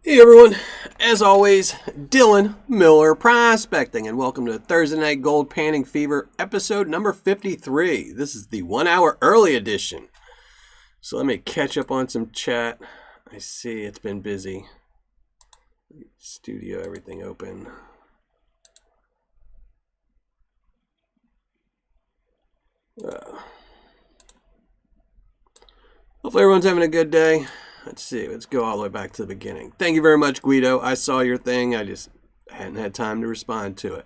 Hey everyone, as always, Dylan Miller Prospecting, and welcome to Thursday Night Gold Panning Fever episode number 53. This is the 1 hour early edition. So let me catch up on some chat. I see it's been busy. Studio, everything open. Hopefully everyone's having a good day. Let's see. Let's go all the way back to the beginning. Thank you very much, Guido. I saw your thing. I just hadn't had time to respond to it.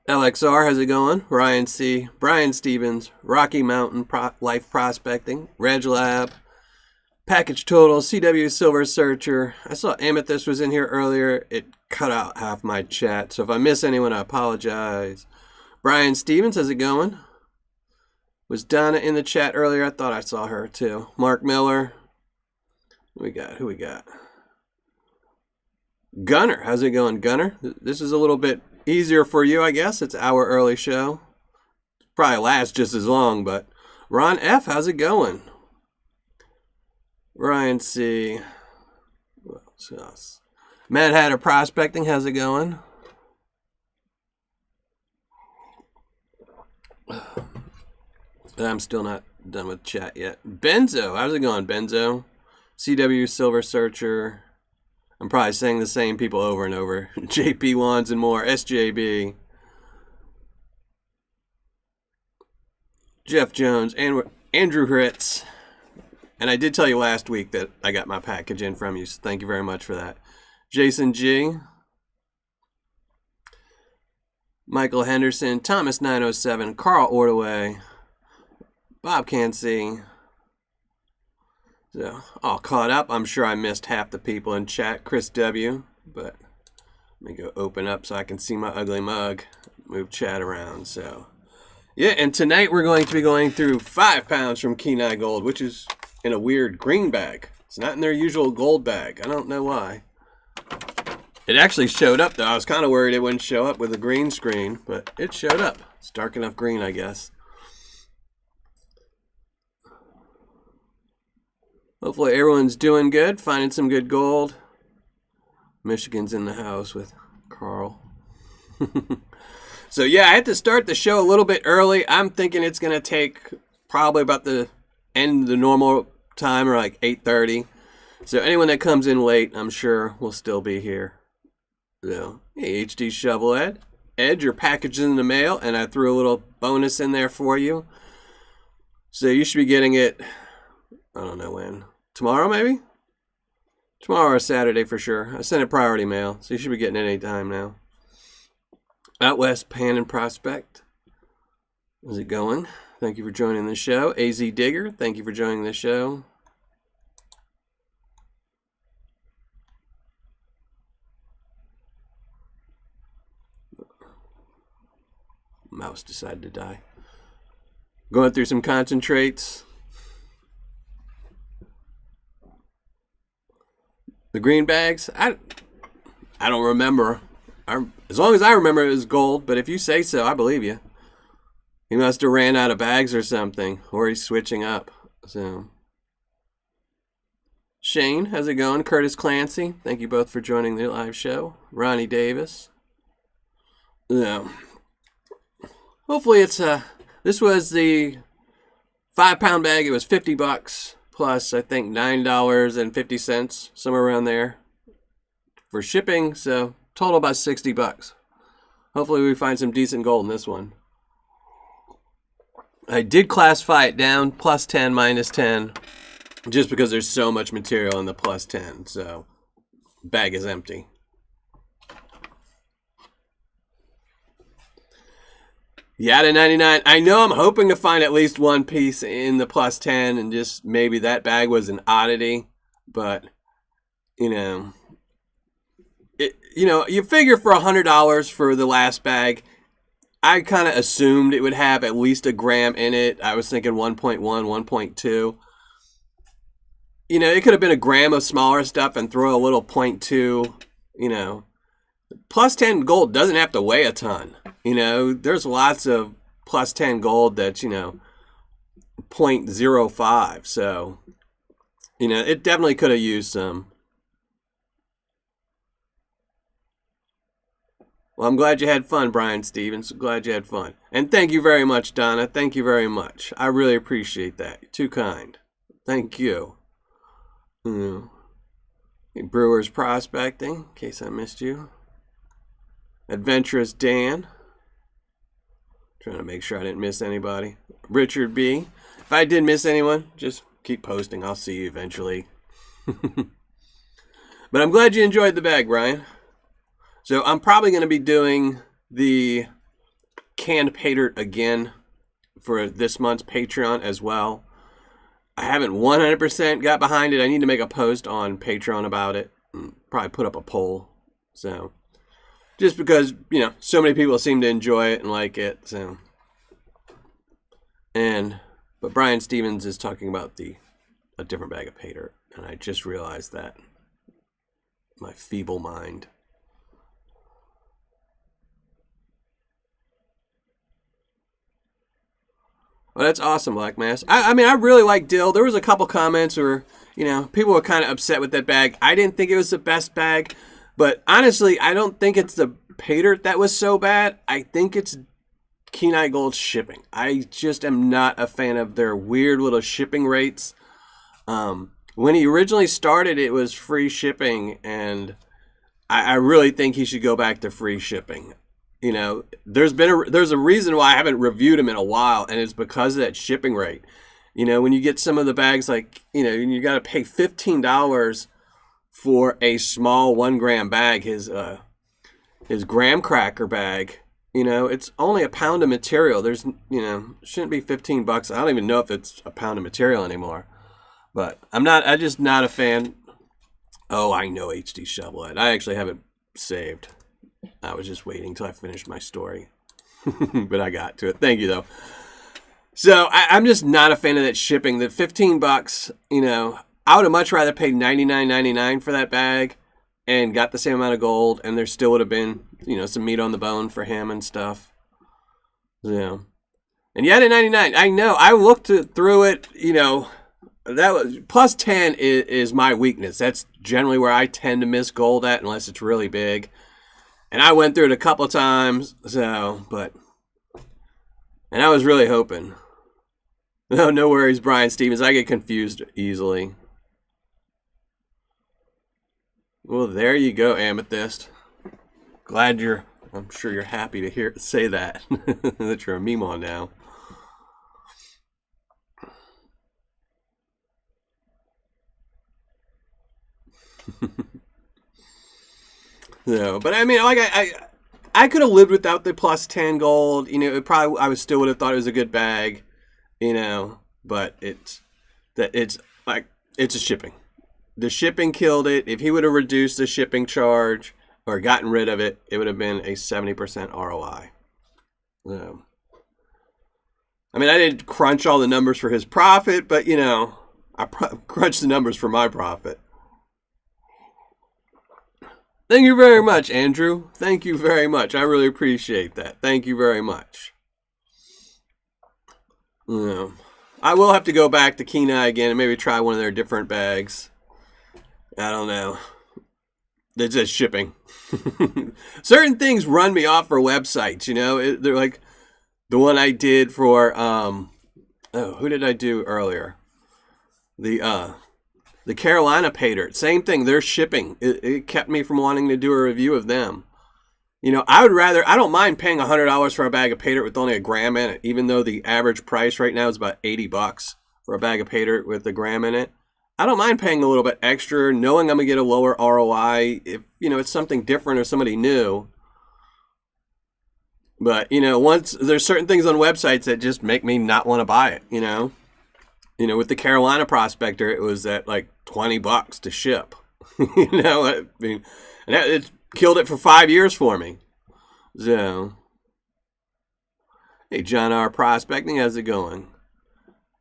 LXR, how's it going? Ryan C. Brian Stevens. Rocky Mountain Life Prospecting. Reg Lab. Package Total. CW Silver Searcher. I saw Amethyst was in here earlier. It cut out half my chat. So if I miss anyone, I apologize. Brian Stevens, how's it going? Was Donna in the chat earlier? I thought I saw her too. Mark Miller. Who we got? Gunner. How's it going, Gunner? This is a little bit easier for you, I guess. It's our early show. Probably lasts just as long, but Ron F., how's it going? Ryan C. What else? Mad Hatter Prospecting, how's it going? I'm still not done with chat yet. Benzo, how's it going, Benzo? CW Silver Searcher. I'm probably saying the same people over and over. JP Wands and more. SJB. Jeff Jones. Andrew Hritz. And I did tell you last week that I got my package in from you, so thank you very much for that. Jason G. Michael Henderson. Thomas 907. Carl Ordaway. Bob can't see. So, all caught up. I'm sure I missed half the people in chat. Chris W. But let me go open up so I can see my ugly mug. Move chat around. So, yeah, and tonight we're going to be going through 5 pounds from KenaiGold, which is in a weird green bag. It's not in their usual gold bag. I don't know why. It actually showed up, though. I was kind of worried it wouldn't show up with a green screen, but it showed up. It's dark enough green, I guess. Hopefully everyone's doing good, finding some good gold. Michigan's in the house with Carl. So yeah, I had to start the show a little bit early. I'm thinking it's going to take probably about the end of the normal time, or like 8:30. So anyone that comes in late, I'm sure will still be here. So, hey, HD Shovel Ed, your package is in the mail, and I threw a little bonus in there for you. So you should be getting it, I don't know when. Tomorrow, maybe? Tomorrow or Saturday for sure. I sent it priority mail, so you should be getting it any time now. Out West Pan and Prospect. How's it going? Thank you for joining the show. AZ Digger, thank you for joining the show. Mouse decided to die. Going through some concentrates. The green bags, I don't remember. As long as I remember, it was gold. But if you say so, I believe you. He must have ran out of bags or something, or he's switching up. So, Shane, how's it going? Curtis Clancy, thank you both for joining the live show. Ronnie Davis. Yeah. Hopefully it's this was the 5 pound bag. It was $50 plus I think $9.50, somewhere around there for shipping. So total about $60. Hopefully we find some decent gold in this one. I did classify it down plus 10, minus 10, just because there's so much material in the plus 10. So bag is empty. Yada 99. I know I'm hoping to find at least one piece in the plus 10, and just maybe that bag was an oddity, but you know, you figure for $100 for the last bag, I kind of assumed it would have at least a gram in it. I was thinking 1.1, 1.2. You know, it could have been a gram of smaller stuff and throw a little 0.2, you know. Plus 10 gold doesn't have to weigh a ton. You know, there's lots of plus 10 gold that's, 0.05. So, it definitely could have used some Well, I'm glad you had fun, Brian Stevens. Glad you had fun. And thank you very much, Donna. Thank you very much. I really appreciate that. Too kind. Thank you. Brewers Prospecting, in case I missed you. Adventurous Dan. Trying to make sure I didn't miss anybody. Richard B. If I did miss anyone, just keep posting. I'll see you eventually. But I'm glad you enjoyed the bag, Brian. So I'm probably going to be doing the canned Paydirt again for this month's Patreon as well. I haven't 100% got behind it. I need to make a post on Patreon about it. And probably put up a poll. So just because, so many people seem to enjoy it and like it. So, but Brian Stevens is talking about a different bag of Paydirt, and I just realized that. My feeble mind. Well, that's awesome, Black Mass. I mean, I really like Dill. There was a couple comments where, people were kind of upset with that bag. I didn't think it was the best bag, but honestly, I don't think it's the Paydirt that was so bad. I think it's KenaiGold shipping. I just am not a fan of their weird little shipping rates. When he originally started, it was free shipping, and I really think he should go back to free shipping. There's a reason why I haven't reviewed him in a while, and it's because of that shipping rate. When you get some of the bags, like, you got to pay $15 for a small 1 gram bag, his graham cracker bag, it's only a pound of material. There's, shouldn't be $15. I don't even know if it's a pound of material anymore, but I'm just not a fan. Oh, I know HD Shovelhead. I actually have it saved. I was just waiting till I finished my story, but I got to it. Thank you, though. So I'm just not a fan of that shipping. The $15, I would have much rather paid $99.99 for that bag and got the same amount of gold, and there still would have been, some meat on the bone for him and stuff. Yeah. And yet at 99, I know, I looked through it, that was plus 10 is my weakness. That's generally where I tend to miss gold at, unless it's really big. And I went through it a couple of times, and I was really hoping. No worries, Brian Stevens. I get confused easily. Well, there you go, Amethyst. I'm sure you're happy to say that, that you're a meme on now. No, but I mean, like I could have lived without the plus 10 gold. I still would have thought it was a good bag. But it's a shipping. The shipping killed it. If he would have reduced the shipping charge or gotten rid of it, it would have been a 70% ROI. I mean, I didn't crunch all the numbers for his profit, but I crunched the numbers for my profit. Thank you very much, Andrew. Thank you very much. I really appreciate that. Thank you very much. I will have to go back to Kenai again and maybe try one of their different bags. I don't know. It's just shipping. Certain things run me off for websites, They're like the one I did for, who did I do earlier? The Carolina Paydirt, same thing. They're shipping. It kept me from wanting to do a review of them. I don't mind paying $100 for a bag of Paydirt with only a gram in it, even though the average price right now is about $80 for a bag of Paydirt with a gram in it. I don't mind paying a little bit extra, knowing I'm going to get a lower ROI if, it's something different or somebody new. But, once there's certain ththings on websites that just make me not want to buy it, with the Carolina Prospector, it was at like $20 to ship. I mean, and it killed it for 5 years for me. So, hey, John R. Prospecting, how's it going?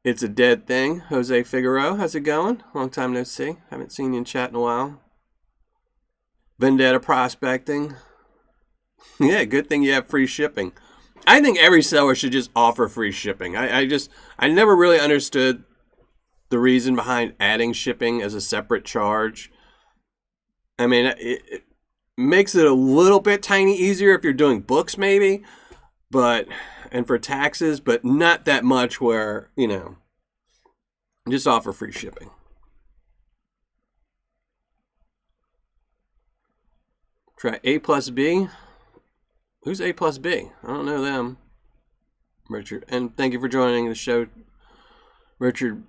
It's a dead thing. Jose Figueroa, how's it going? Long time no see. Haven't seen you in chat in a while. Vendetta Prospecting. Yeah, good thing you have free shipping. I think every seller should just offer free shipping. I never really understood the reason behind adding shipping as a separate charge. I mean, makes it a little bit tiny easier if you're doing books maybe, but and for taxes, but not that much where, you know, just offer free shipping. Try A plus B. Who's A plus B? I don't know them. Richard. And thank you for joining the show, Richard.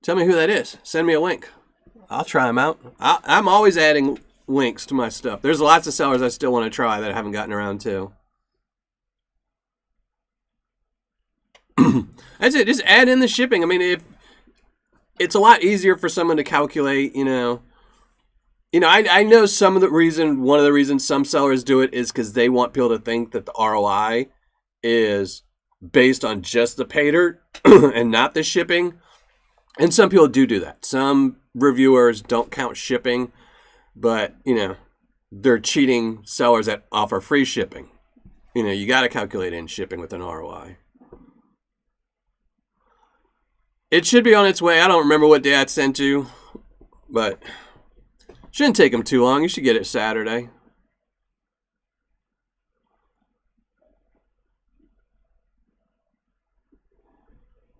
Tell me who that is. Send me a link. I'll try them out. I'm always adding links to my stuff. There's lots of sellers I still want to try that I haven't gotten around to. That's it. Just add in the shipping. I mean, if it's a lot easier for someone to calculate, you know, I know one of the reasons some sellers do it is because they want people to think that the ROI is based on just the Paydirt and not the shipping. And some people do that. Some reviewers don't count shipping, but, you know, they're cheating sellers that offer free shipping. You know, you got to calculate in shipping with an ROI. It should be on its way. I don't remember what day I sent you, but shouldn't take them too long. You should get it Saturday.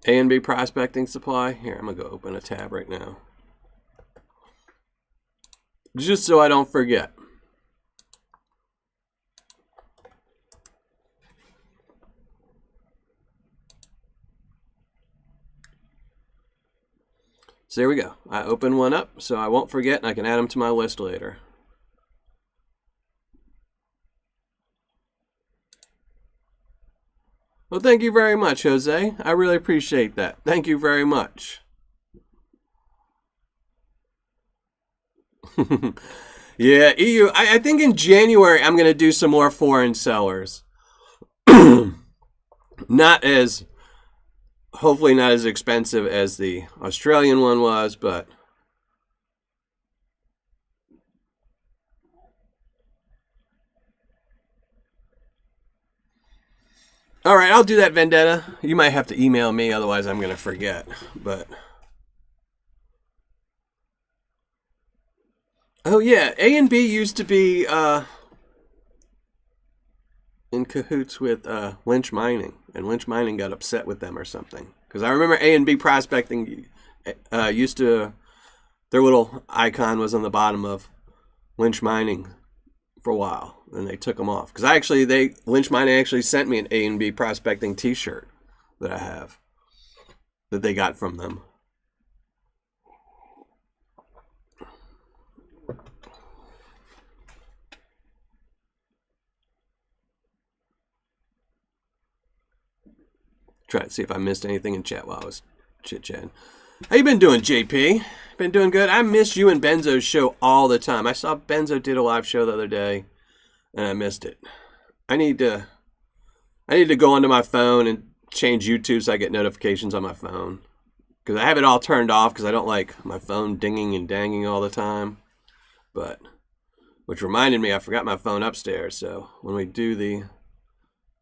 A&B prospecting supply. Here, I'm going to go open a tab right now. Just so I don't forget. So there we go. I opened one up so I won't forget and I can add them to my list later. Well, thank you very much, Jose. I really appreciate that. Thank you very much. Yeah, EU. I think in January I'm going to do some more foreign sellers. Hopefully not as expensive as the Australian one was, but all right, I'll do that, Vendetta. You might have to email me, otherwise I'm going to forget. But oh yeah, A and B used to be in cahoots with Lynch Mining, and Lynch Mining got upset with them or something. Because I remember A and B prospecting used to, their little icon was on the bottom of Lynch Mining for a while, and they took them off. Because Lynch Mining actually sent me an A and B prospecting T-shirt that I have that they got from them. Try to see if I missed anything in chat while I was chit-chatting. How you been doing, JP? Been doing good? I miss you and Benzo's show all the time. I saw Benzo did a live show the other day, and I missed it. I need to go onto my phone and change YouTube so I get notifications on my phone. Because I have it all turned off because I don't like my phone dinging and danging all the time. But, which reminded me, I forgot my phone upstairs. So when we do the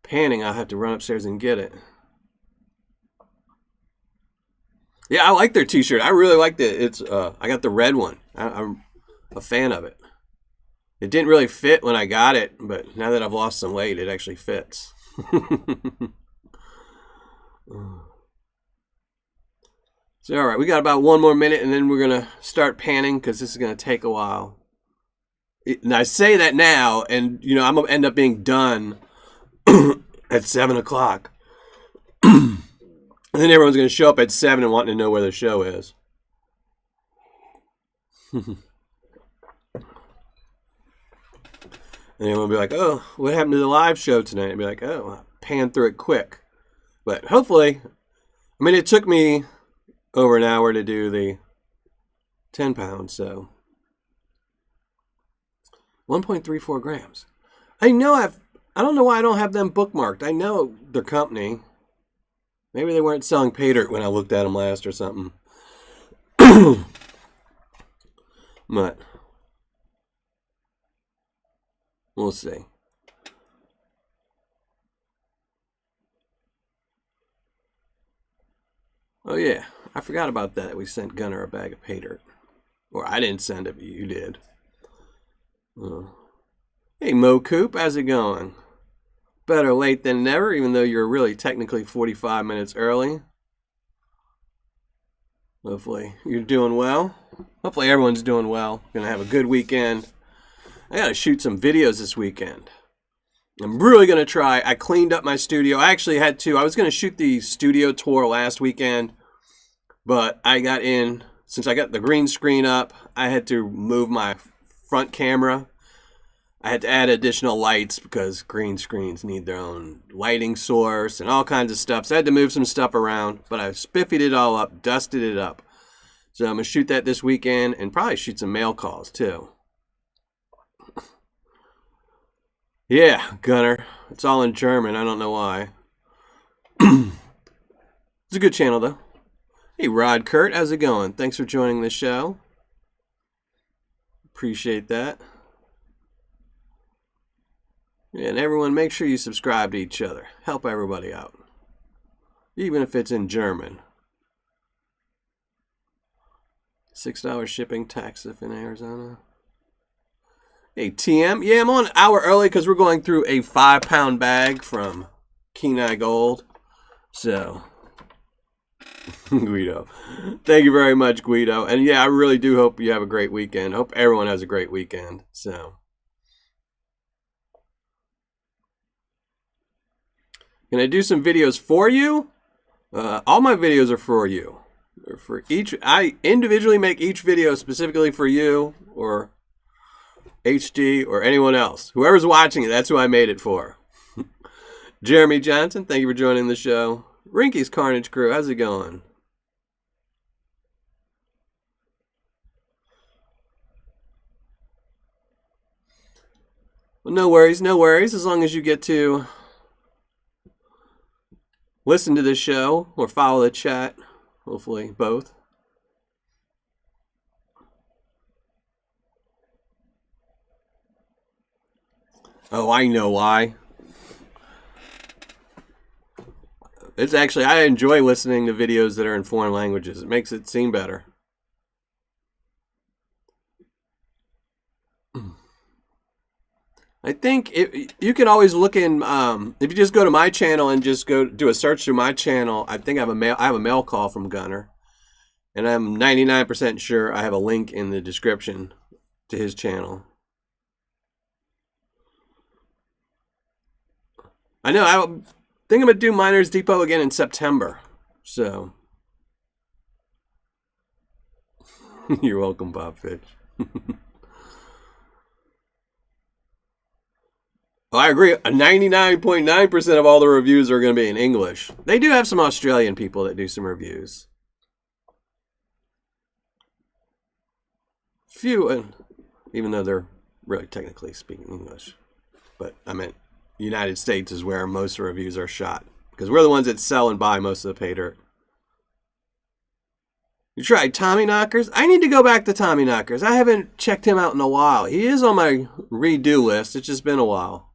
panning, I'll have to run upstairs and get it. Yeah, I like their T-shirt. I really liked it. It's I got the red one. I'm a fan of it. It didn't really fit when I got it, but now that I've lost some weight, it actually fits. So, all right, we got about one more minute, and then we're going to start panning because this is going to take a while. And I say that now, and, you know, I'm going to end up being done at 7 o'clock. And then everyone's going to show up at 7 and wanting to know where the show is. And everyone will be like, oh, what happened to the live show tonight? I'd be like, oh, I panned through it quick. But hopefully, I mean, it took me over an hour to do the 10 pounds, so 1.34 grams. I don't know why I don't have them bookmarked. I know their company. Maybe they weren't selling Paydirt when I looked at them last or something. But we'll see. Oh yeah, I forgot about that. We sent Gunner a bag of Paydirt. Or I didn't send it, but you did. Uh, hey, Mo Coop, how's it going? Better late than never, even though you're really technically 45 minutes early. Hopefully you're doing well. Hopefully everyone's doing well. Gonna have a good weekend. I gotta shoot some videos this weekend. I'm really gonna try. I cleaned up my studio. I actually had to. I was gonna shoot the studio tour last weekend, but I got in, since I got the green screen up, I had to move my front camera. I had to add additional lights because green screens need their own lighting source and all kinds of stuff. So I had to move some stuff around, but I spiffied it all up, dusted it up. So I'm going to shoot that this weekend and probably shoot some mail calls too. Yeah, Gunner. It's all in German. I don't know why. It's a good channel though. Hey, Rod Kurt, how's it going? Thanks for joining the show. Appreciate that. And everyone, make sure you subscribe to each other. Help everybody out. Even if it's in German. $6 shipping tax if in Arizona. Hey, TM. Yeah, I'm on an hour early because we're going through a 5-pound bag from KenaiGold. So, Guido. Thank you very much, Guido. And yeah, I really do hope you have a great weekend. I hope everyone has a great weekend. So. Can I do some videos for you? All my videos are for you. For each, I individually make each video specifically for you or HD or anyone else. Whoever's watching it, that's who I made it for. Jeremy Johnson, thank you for joining the show. Rinky's Carnage Crew, how's it going? Well, no worries, no worries. As long as you get to listen to this show or follow the chat. Hopefully both. Oh, I know why. It's actually, I enjoy listening to videos that are in foreign languages. It makes it seem better. I think you can always look in, if you just go to my channel and just go do a search through my channel, I think I have a mail call from Gunner. And I'm 99% sure I have a link in the description to his channel. I know, I think I'm going to do Miners Depot again in September. So. You're welcome, Bob Fitch. Well, I agree. 99.9% of all the reviews are going to be in English. They do have some Australian people that do some reviews. Few, even though they're really technically speaking English. But I meant United States is where most of the reviews are shot. Because we're the ones that sell and buy most of the Paydirt. You tried Tommy Knockers? I need to go back to Tommy Knockers. I haven't checked him out in a while. He is on my redo list. It's just been a while.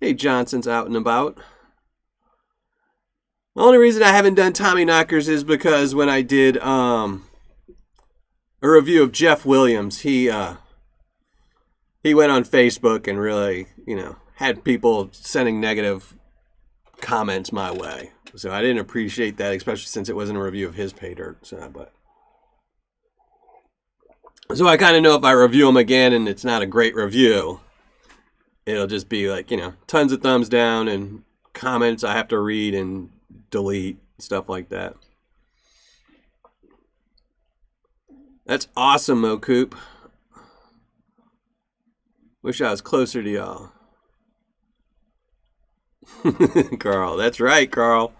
Hey, Johnson's out and about. The only reason I haven't done Tommy Knockers is because when I did a review of Jeff Williams, he went on Facebook and really, had people sending negative comments my way. So I didn't appreciate that, especially since it wasn't a review of his Paydirt. So I kind of know if I review him again and it's not a great review, it'll just be like, tons of thumbs down and comments I have to read and delete, stuff like that. That's awesome, Mo Coop. Wish I was closer to y'all. Carl, that's right, Carl.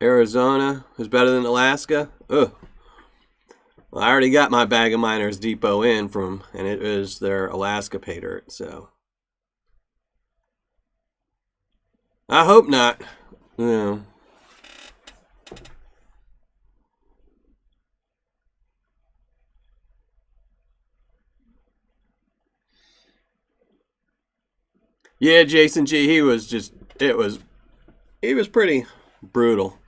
Arizona is better than Alaska? Ugh. Well, I already got my bag of Miners Depot in and it was their Alaska Paydirt, so. I hope not. Yeah, Jason G, he was pretty brutal.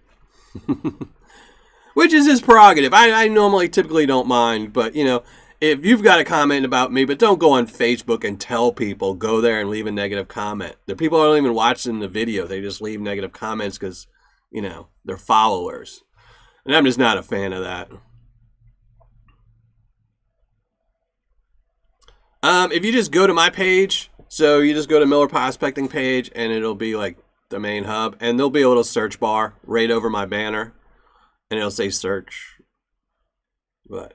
Which is his prerogative. I normally typically don't mind, but you know, if you've got a comment about me, but don't go on Facebook and tell people, go there and leave a negative comment. The people aren't even watching the video. They just leave negative comments because, you know, they're followers. And I'm just not a fan of that. If you just go to my page, so you just go to Miller Prospecting page, and it'll be like the main hub, and there'll be a little search bar right over my banner, and it'll say search. But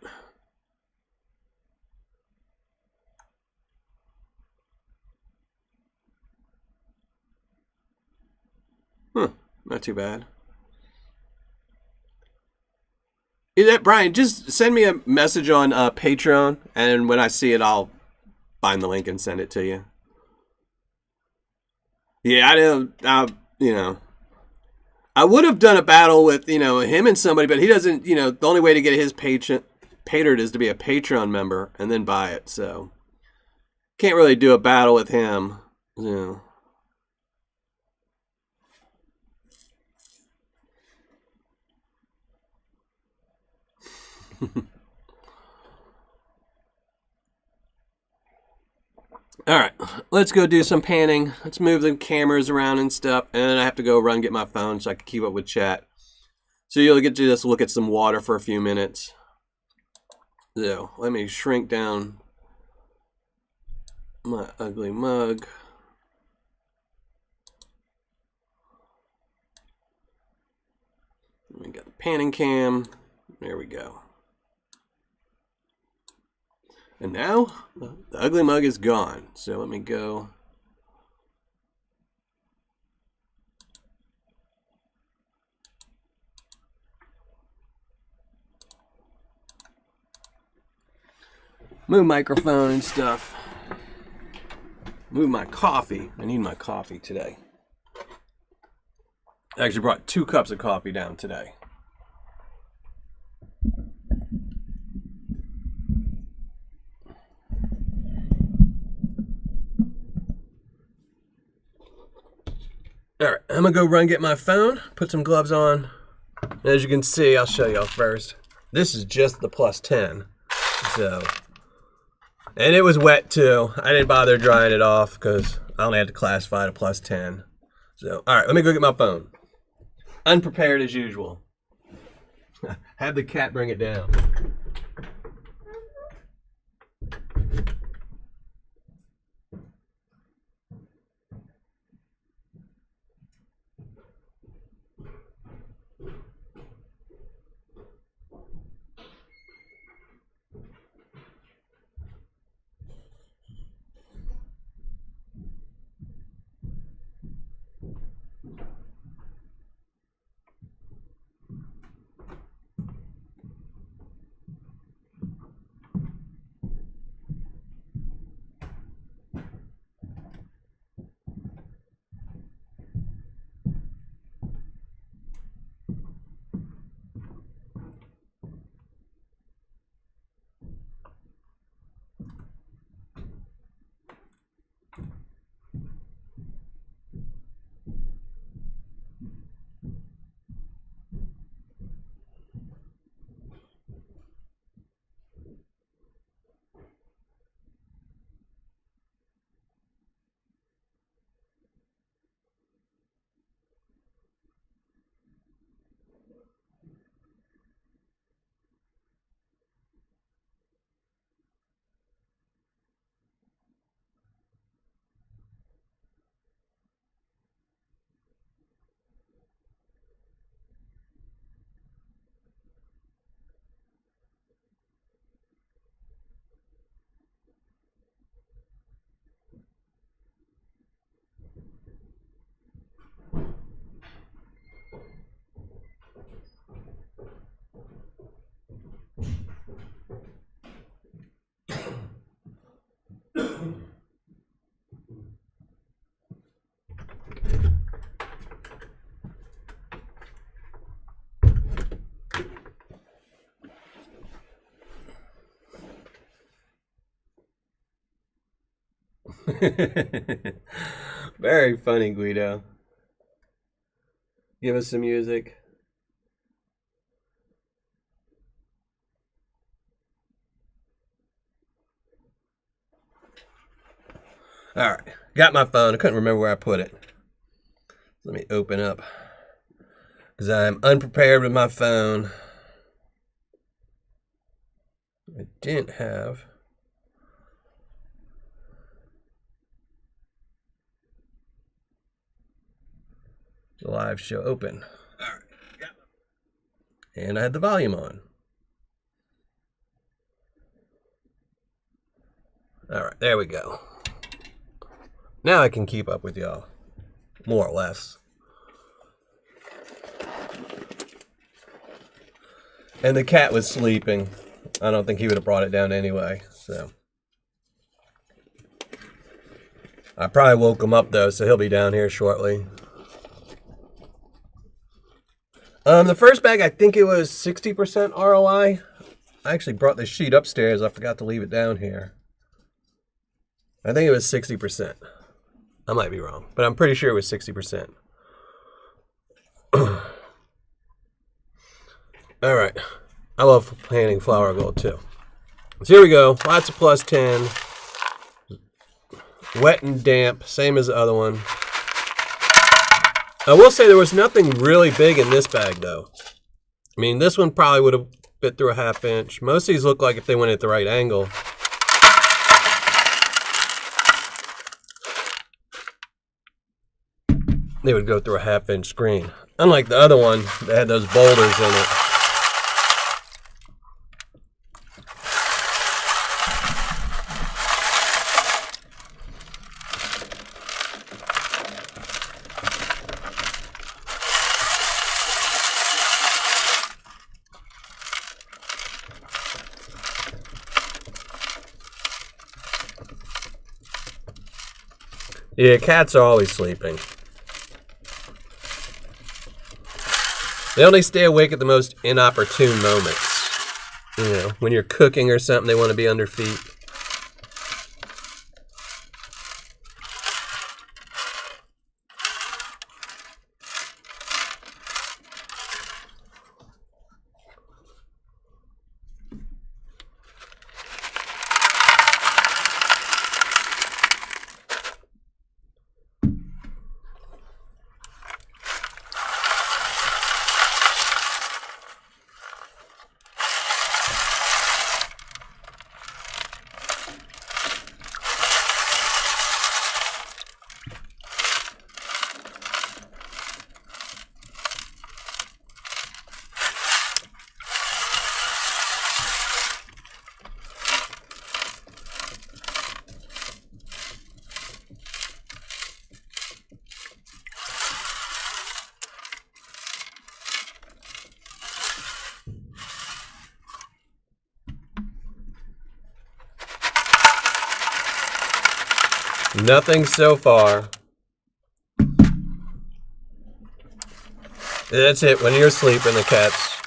not too bad. Brian, just send me a message on Patreon, and when I see it, I'll find the link and send it to you. Yeah, you know, I would have done a battle with, you know, him and somebody, but he doesn't, you know, the only way to get his Paydirt is to be a Patreon member and then buy it, so can't really do a battle with him, you know. Alright, let's go do some panning. Let's move the cameras around and stuff. And then I have to go run and get my phone so I can keep up with chat. So you'll get to just look at some water for a few minutes. So, let me shrink down my ugly mug. We got the panning cam. There we go. And now, the ugly mug is gone. So let me go. Move microphone and stuff. Move my coffee. I need my coffee today. I actually brought 2 cups of coffee down today. Alright, I'm gonna go run and get my phone, put some gloves on. As you can see, I'll show y'all first. This is just the plus 10. So, and it was wet too. I didn't bother drying it off because I only had to classify to plus 10. So, alright, let me go get my phone. Unprepared as usual. Have the cat bring it down. Very funny, Guido. Give us some music. All right, got my phone. I couldn't remember where I put it. Let me open up because I'm unprepared with my phone. I didn't have. The live show open. All right, got my... And I had the volume on. All right, there we go. Now I can keep up with y'all, more or less. And the cat was sleeping. I don't think he would have brought it down anyway, so. I probably woke him up though, so he'll be down here shortly. The first bag, I think it was 60% ROI. I actually brought this sheet upstairs. I forgot to leave it down here. I think it was 60%. I might be wrong, but I'm pretty sure it was 60%. All right. I love planting flower gold too. So here we go. Lots of plus 10. Wet and damp, same as the other one. I will say there was nothing really big in this bag though. I mean, this one probably would have fit through a 1/2 inch. Most of these look like if they went at the right angle. They would go through a 1/2 inch screen. Unlike the other one that had those boulders in it. Yeah, cats are always sleeping. They only stay awake at the most inopportune moments. You know, when you're cooking or something, they want to be under feet. Nothing so far. That's it. When you're asleep in the cats.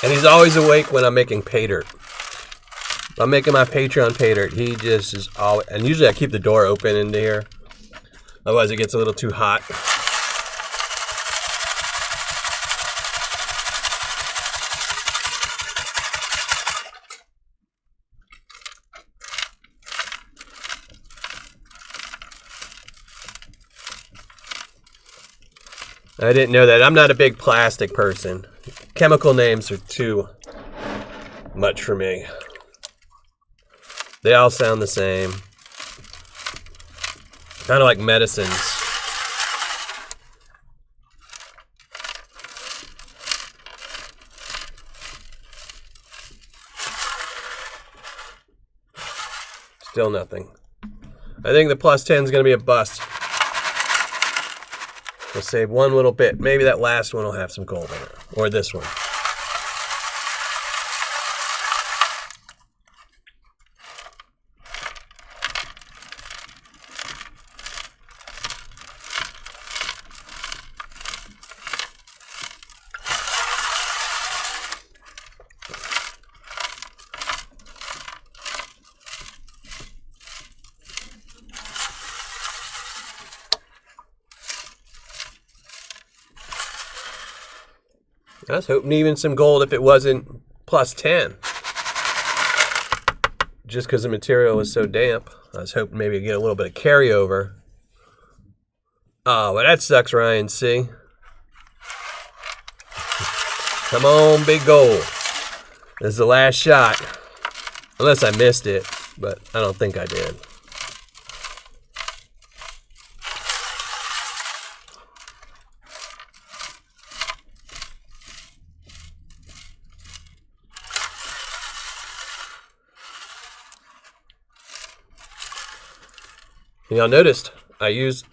And he's always awake when I'm making Paydirt. I'm making my Patreon Paydirt. He just is always, and usually I keep the door open into here. Otherwise it gets a little too hot. I didn't know that. I'm not a big plastic person. Chemical names are too much for me. They all sound the same. Kind of like medicines. Still nothing. I think the plus 10 is going to be a bust. We'll save one little bit. Maybe that last one will have some gold in it. Or this one. I was hoping even some gold if it wasn't plus 10. Just because the material was so damp. I was hoping maybe get a little bit of carryover. Oh, well, that sucks, Ryan. See? Come on, big gold. This is the last shot. Unless I missed it, but I don't think I did. Y'all noticed I used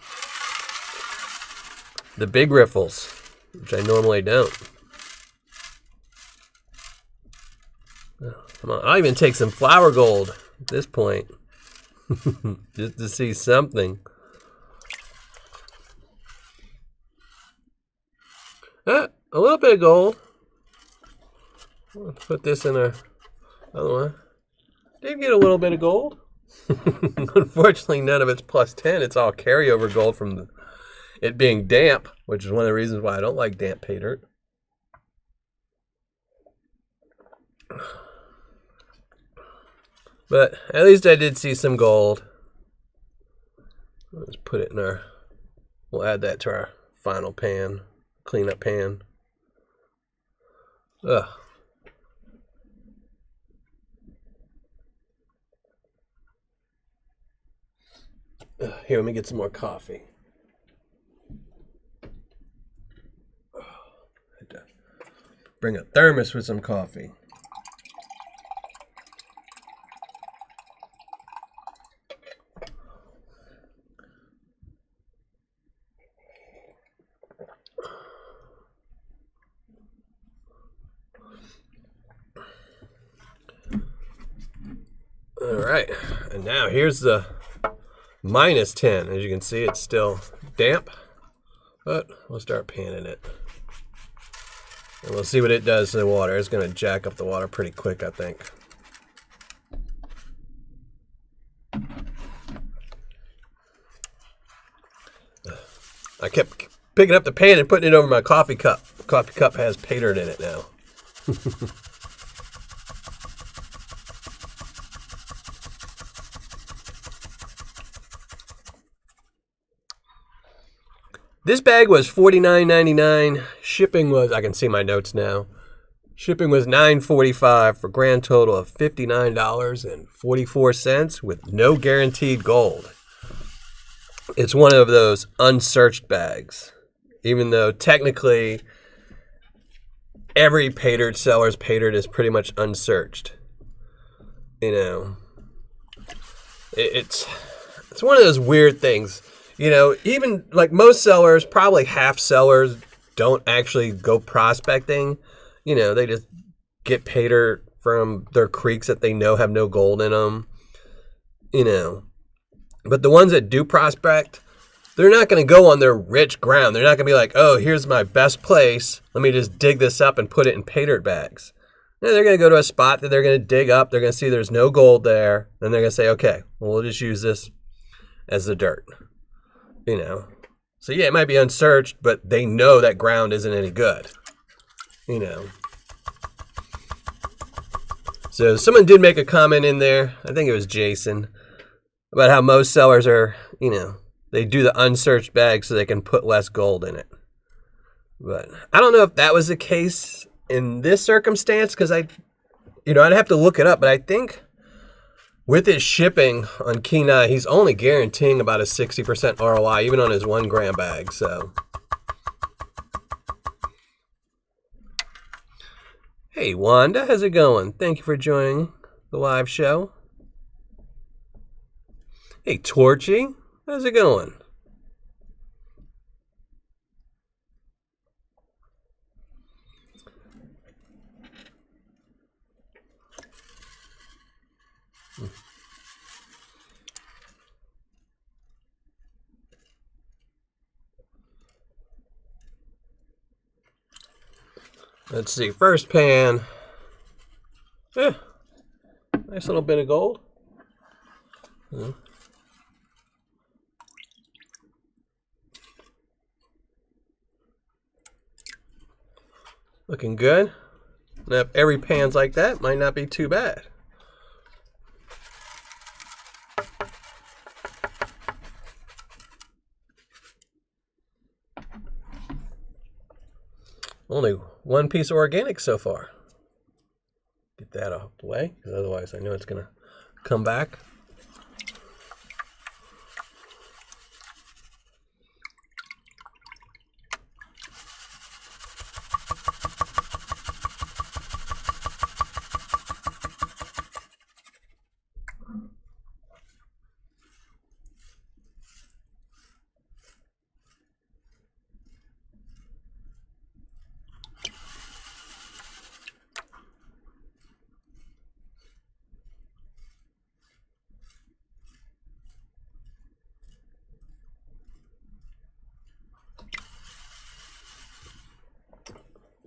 the big riffles, which I normally don't. Come on, I'll even take some flower gold at this point. Just to see something. A little bit of gold. Let's put this in our other one. Did get a little bit of gold. Unfortunately, none of it's plus 10. It's all carryover gold from it being damp, which is one of the reasons why I don't like damp Paydirt. But at least I did see some gold. Let's put it in our... We'll add that to our final pan, cleanup pan. Ugh. Here, let me get some more coffee. Had to bring a thermos with some coffee. All right, and now here's the minus 10. As you can see, it's still damp, but we'll start panning it. And we'll see what it does to the water. It's going to jack up the water pretty quick, I think. I kept picking up the pan and putting it over my coffee cup. The coffee cup has Paydirt in it now. This bag was $49.99. Shipping was, I can see my notes now. Shipping was $9.45 for a grand total of $59.44 with no guaranteed gold. It's one of those unsearched bags. Even though technically every Paydirt seller's Paydirt is pretty much unsearched. You know, it's one of those weird things. You know, even like most sellers, probably half sellers don't actually go prospecting. You know, they just get Paydirt from their creeks that they know have no gold in them. You know, but the ones that do prospect, they're not going to go on their rich ground. They're not going to be like, oh, here's my best place. Let me just dig this up and put it in Paydirt bags. No, they're going to go to a spot that they're going to dig up. They're going to see there's no gold there. Then they're going to say, okay, well, we'll just use this as the dirt. You know, so yeah, it might be unsearched, but they know that ground isn't any good, you know. So someone did make a comment in there, I think it was Jason, about how most sellers are, you know, they do the unsearched bag so they can put less gold in it. But I don't know if that was the case in this circumstance, because I'd have to look it up, but I think with his shipping on Kenai, he's only guaranteeing about a 60% ROI, even on his 1 gram bag. So, hey Wanda, how's it going? Thank you for joining the live show. Hey Torchy, how's it going? Let's see, first pan. Yeah, nice little bit of gold. Yeah. Looking good. And if every pan's like that, might not be too bad. Only one piece of organic so far. Get that out of the way, because otherwise I know it's going to come back.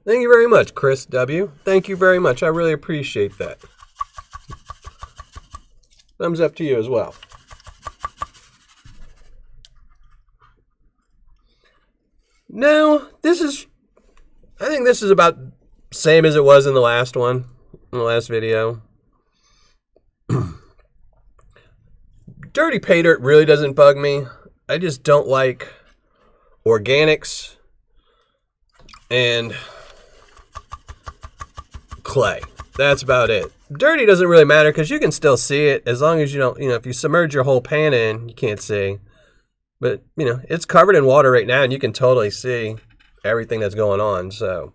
Thank you very much, Chris W. Thank you very much. I really appreciate that. Thumbs up to you as well. Now, I think this is about the same as it was in the last one, in the last video. Dirty Paydirt really doesn't bug me. I just don't like organics and clay. That's about it. Dirty doesn't really matter because you can still see it as long as you don't, if you submerge your whole pan in, you can't see. But, it's covered in water right now and you can totally see everything that's going on. So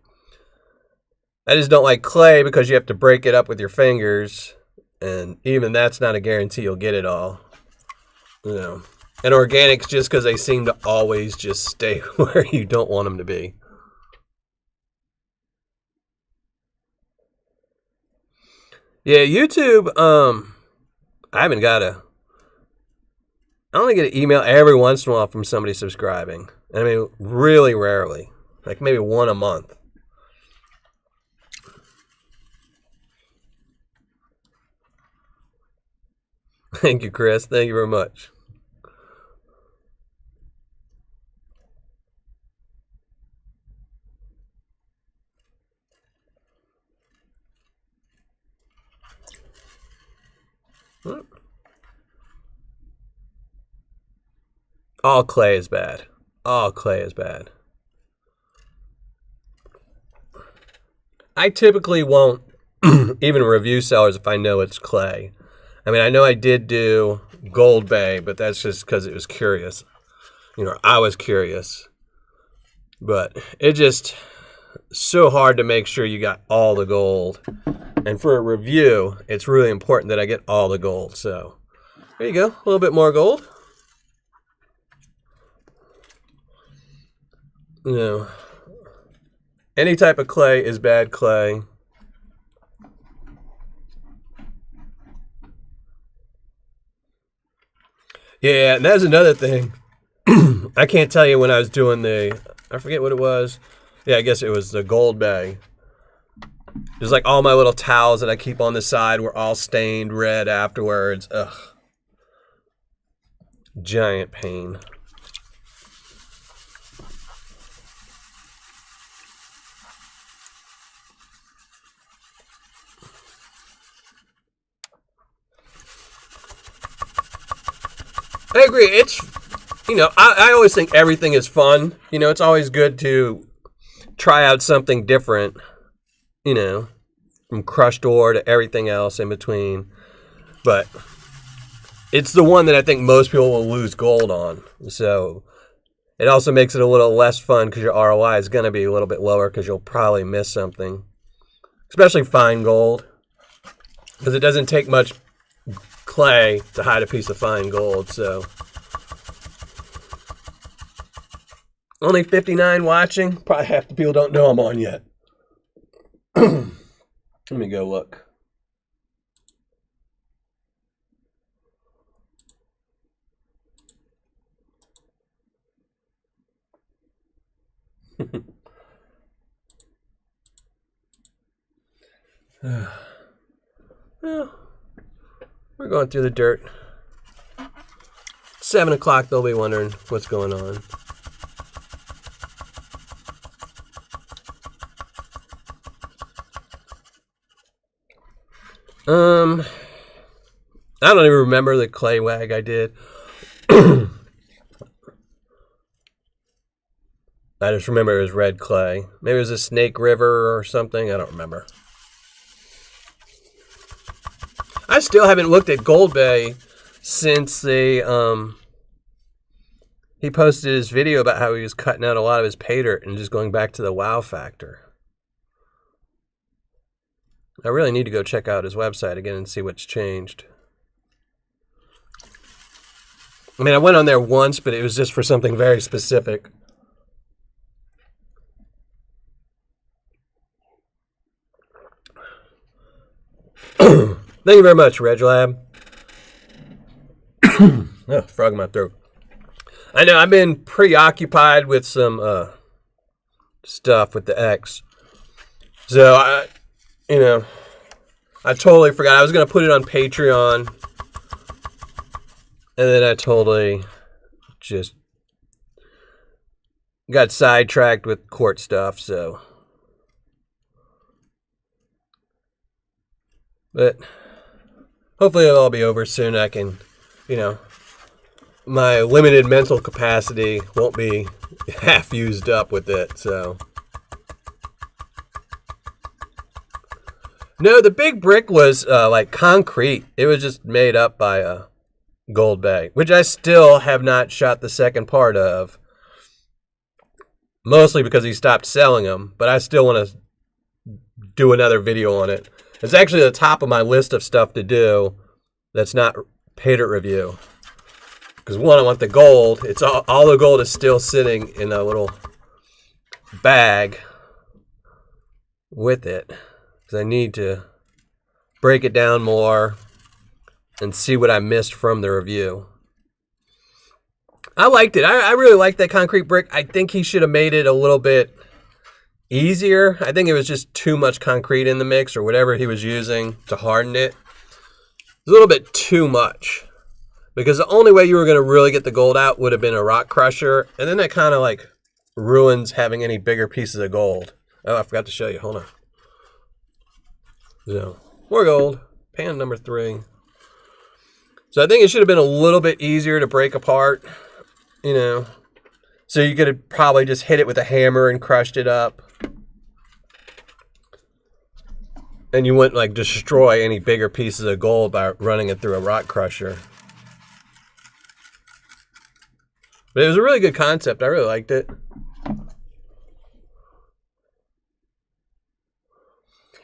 I just don't like clay because you have to break it up with your fingers. And even that's not a guarantee you'll get it all. And organics just because they seem to always just stay where you don't want them to be. Yeah, YouTube, I only get an email every once in a while from somebody subscribing. I mean, really rarely. Like maybe one a month. Thank you, Chris. Thank you very much. All clay is bad. All clay is bad. I typically won't even review sellers if I know it's clay. I mean, I know I did do Gold Bay, but that's just because it was curious. I was curious. But it's just so hard to make sure you got all the gold. And for a review, it's really important that I get all the gold. So there you go, a little bit more gold. Any type of clay is bad clay. Yeah, and that's another thing. I can't tell you when I was doing I forget what it was. Yeah, I guess it was the Gold Bay. There's like all my little towels that I keep on the side were all stained red afterwards. Ugh. Giant pain. I agree. It's, I always think everything is fun. It's always good to try out something different, from crushed ore to everything else in between. But it's the one that I think most people will lose gold on. So it also makes it a little less fun because your ROI is going to be a little bit lower because you'll probably miss something, especially fine gold, because it doesn't take much clay to hide a piece of fine gold. So only 59 watching. Probably half the people don't know I'm on yet. Let me go look. Well, we're going through the dirt. 7 o'clock, they'll be wondering what's going on. I don't even remember the clay wag I did. I just remember it was red clay. Maybe it was a Snake River or something. I don't remember. I still haven't looked at Gold Bay since he posted his video about how he was cutting out a lot of his Paydirt and just going back to the wow factor. I really need to go check out his website again and see what's changed. I mean, I went on there once, but it was just for something very specific. Thank you very much, RegLab. Oh, frog in my throat. I know I've been preoccupied with some stuff with the X. So, I totally forgot. I was going to put it on Patreon. And then I totally just got sidetracked with court stuff, so. But hopefully it'll all be over soon. I can, my limited mental capacity won't be half used up with it, so. No, the big brick was like concrete. It was just made up by Gold Bay, which I still have not shot the second part of. Mostly because he stopped selling them, but I still want to do another video on it. It's actually the top of my list of stuff to do that's not Paydirt review. Because one, I want the gold. It's all the gold is still sitting in a little bag with it. Because I need to break it down more and see what I missed from the review. I liked it. I really liked that concrete brick. I think he should have made it a little bit easier. I think it was just too much concrete in the mix or whatever he was using to harden it. A little bit too much. Because the only way you were going to really get the gold out would have been a rock crusher. And then that kind of like ruins having any bigger pieces of gold. Oh, I forgot to show you. Hold on. So, more gold. Pan number 3. So I think it should have been a little bit easier to break apart, So you could have probably just hit it with a hammer and crushed it up. And you wouldn't like destroy any bigger pieces of gold by running it through a rock crusher. But it was a really good concept. I really liked it.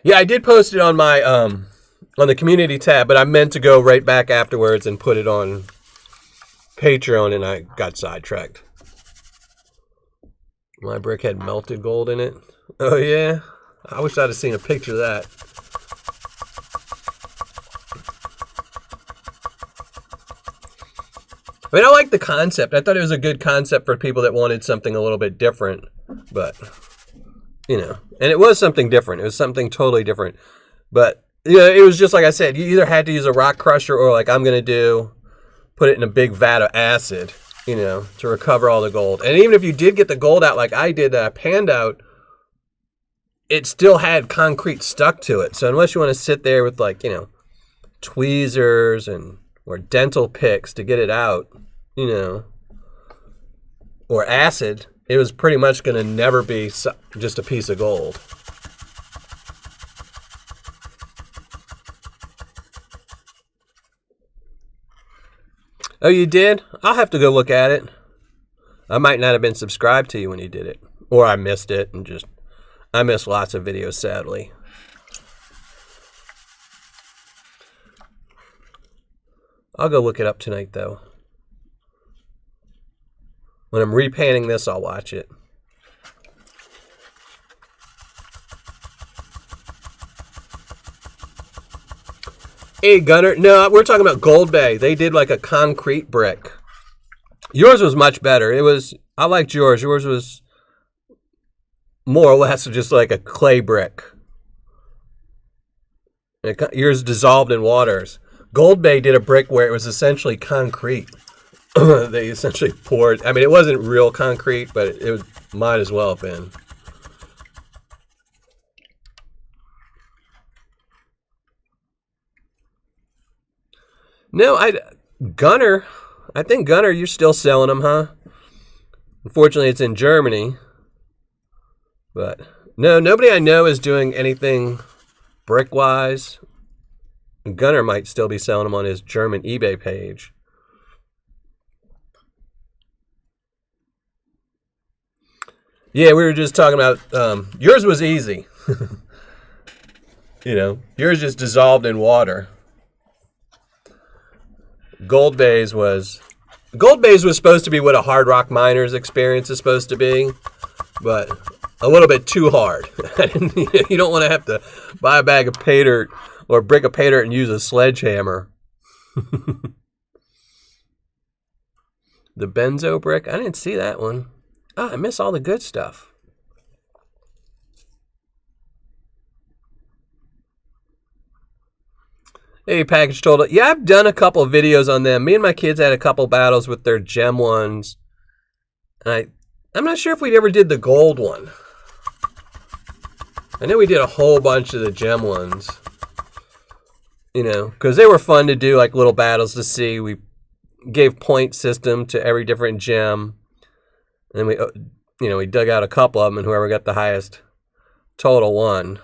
Yeah, I did post it on my on the community tab, but I meant to go right back afterwards and put it on Patreon, and I got sidetracked. My brick had melted gold in it. Oh, yeah? I wish I'd have seen a picture of that. I mean, I like the concept. I thought it was a good concept for people that wanted something a little bit different. But, and it was something different. It was something totally different. But, it was just like I said. You either had to use a rock crusher or like I'm going to put it in a big vat of acid, to recover all the gold. And even if you did get the gold out like I did that I panned out, it still had concrete stuck to it. So unless you want to sit there with like, tweezers or dental picks to get it out, or acid, it was pretty much going to never be just a piece of gold. Oh, you did? I'll have to go look at it. I might not have been subscribed to you when you did it. Or I missed it and I missed lots of videos, sadly. I'll go look it up tonight, though. When I'm repainting this, I'll watch it. Hey, Gunner. No, we're talking about Gold Bay. They did like a concrete brick. Yours was much better. I liked yours. Yours was more or less just like a clay brick. Yours dissolved in waters. Gold Bay did a brick where it was essentially concrete. They essentially poured. I mean, it wasn't real concrete, but it might as well have been. No, Gunner. I think Gunner, you're still selling them, huh? Unfortunately, it's in Germany. But no, nobody I know is doing anything brick-wise. Gunner might still be selling them on his German eBay page. Yeah, we were just talking about, yours was easy. You know, yours just dissolved in water. Gold Bays was supposed to be what a hard rock miner's experience is supposed to be, but a little bit too hard. You don't want to have to buy a bag of Paydirt or a brick of Paydirt and use a sledgehammer. The benzo brick, I didn't see that one. Oh, I miss all the good stuff. Hey, Package told it. Yeah, I've done a couple of videos on them. Me and my kids had a couple battles with their gem ones. And I'm not sure if we ever did the gold one. I know we did a whole bunch of the gem ones. You know, because they were fun to do, like little battles to see. We gave point system to every different gem. And we, you know, we dug out a couple of them, and whoever got the highest total won.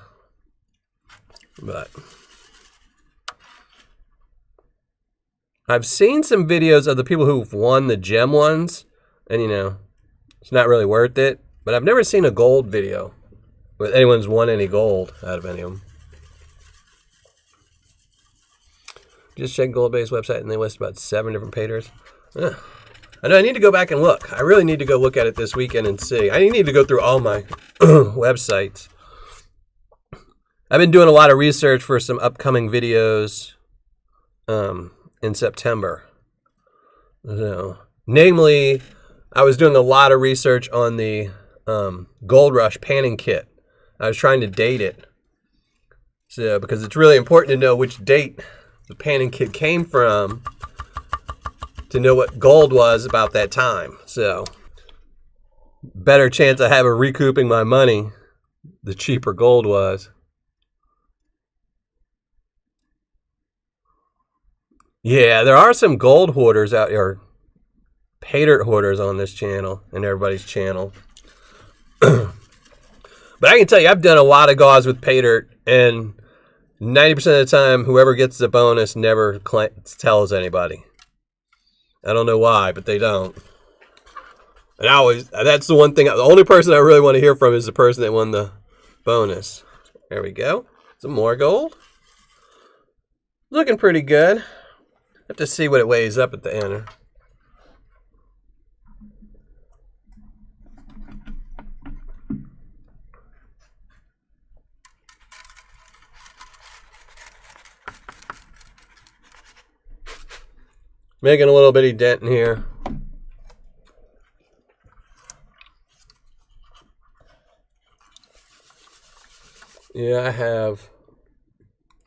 But I've seen some videos of the people who've won the gem ones, and you know, it's not really worth it. But I've never seen a gold video where anyone's won any gold out of any of them. Just check Gold Bay's website, and they list about 7 different Paydyrts. I know I need to go back and look. I really need to go look at it this weekend and see. I need to go through all my websites. I've been doing a lot of research for some upcoming videos in September. So, namely, I was doing a lot of research on the Gold Rush panning kit. I was trying to date it. So, because it's really important to know which date the panning kit came from, to know what gold was about that time. So, better chance I have of recouping my money the cheaper gold was. Yeah, there are some gold hoarders out there, Paydirt hoarders on this channel and everybody's channel. But I can tell you, I've done a lot of gauze with Paydirt, and 90% of the time, whoever gets the bonus never tells anybody. I don't know why, but they don't. And that's the one thing, the only person I really want to hear from is the person that won the bonus. There we go. Some more gold. Looking pretty good. Have to see what it weighs up at the end. Making a little bitty dent in here. Yeah,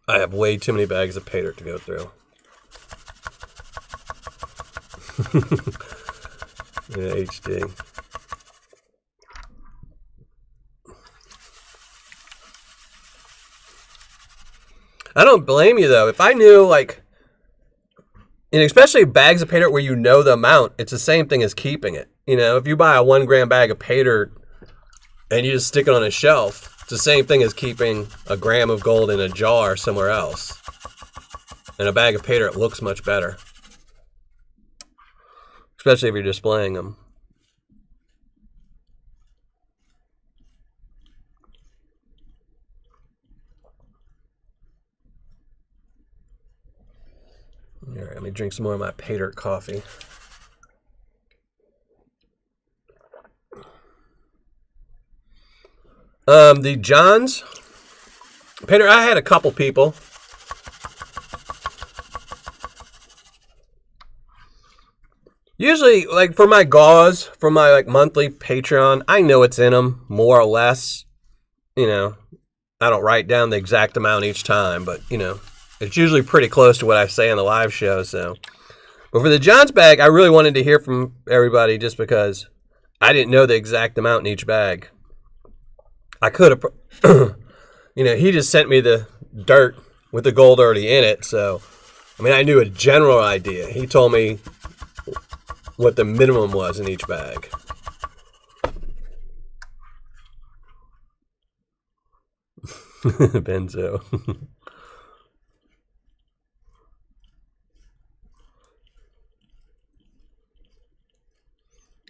I have way too many bags of Paydirt to go through. Yeah, HD. I don't blame you though. If I knew, like, and especially bags of Paydirt where you know the amount, it's the same thing as keeping it. You know, if you buy a 1 gram bag of Paydirt and you just stick it on a shelf, it's the same thing as keeping a gram of gold in a jar somewhere else. And a bag of Paydirt looks much better, especially if you're displaying them. All right, let me drink some more of my Paydirt coffee. The Johns Paydirt, I had a couple people. Usually, like for my gauze, for my like monthly Patreon, I know what's in them more or less. You know, I don't write down the exact amount each time, but you know, it's usually pretty close to what I say on the live show. So, but for the Johns bag, I really wanted to hear from everybody just because I didn't know the exact amount in each bag. I could have, you know, he just sent me the dirt with the gold already in it, so I mean, I knew a general idea. He told me what the minimum was in each bag. Benzo.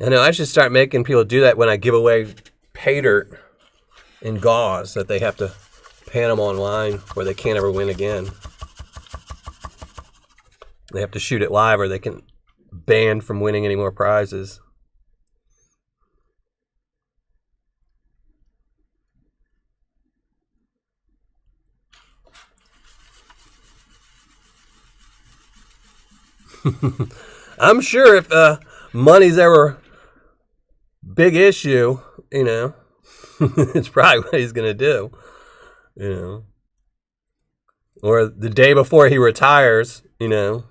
I know, I should start making people do that when I give away Paydirt in gauze, that they have to pan them online where they can't ever win again. They have to shoot it live or they can banned from winning any more prizes. I'm sure if money's ever big issue, you know, it's probably what he's going to do, you know. Or the day before he retires, you know.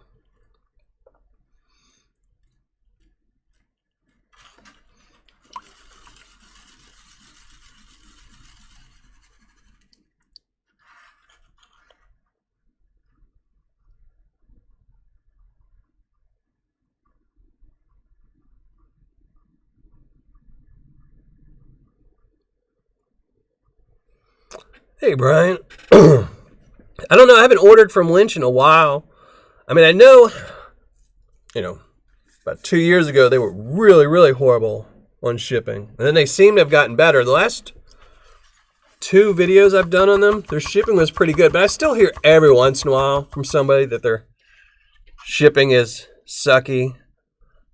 Hey, Brian. I don't know. I haven't ordered from Lynch in a while. I mean, I know, you know, about 2 years ago, they were really, really horrible on shipping. And then they seem to have gotten better. The last 2 videos I've done on them, their shipping was pretty good. But I still hear every once in a while from somebody that their shipping is sucky.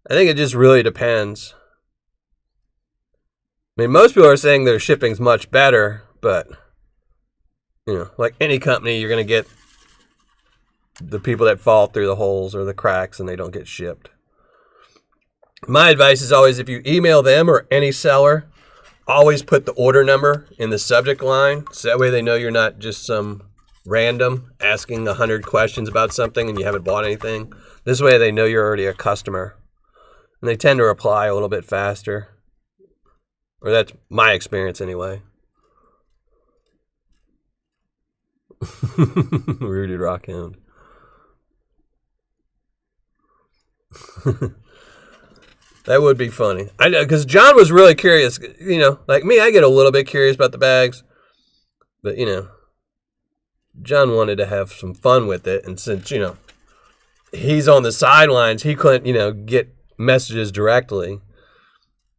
I think it just really depends. I mean, most people are saying their shipping's much better, but, you know, like any company, you're going to get the people that fall through the holes or the cracks and they don't get shipped. My advice is always, if you email them or any seller, always put the order number in the subject line. So that way they know you're not just some random asking 100 questions about something and you haven't bought anything. This way they know you're already a customer. And they tend to reply a little bit faster. Or that's my experience anyway. Rooted Rockhound. That would be funny. I know, because John was really curious. You know, like me, I get a little bit curious about the bags. But, you know, John wanted to have some fun with it. And since, you know, he's on the sidelines, he couldn't, you know, get messages directly.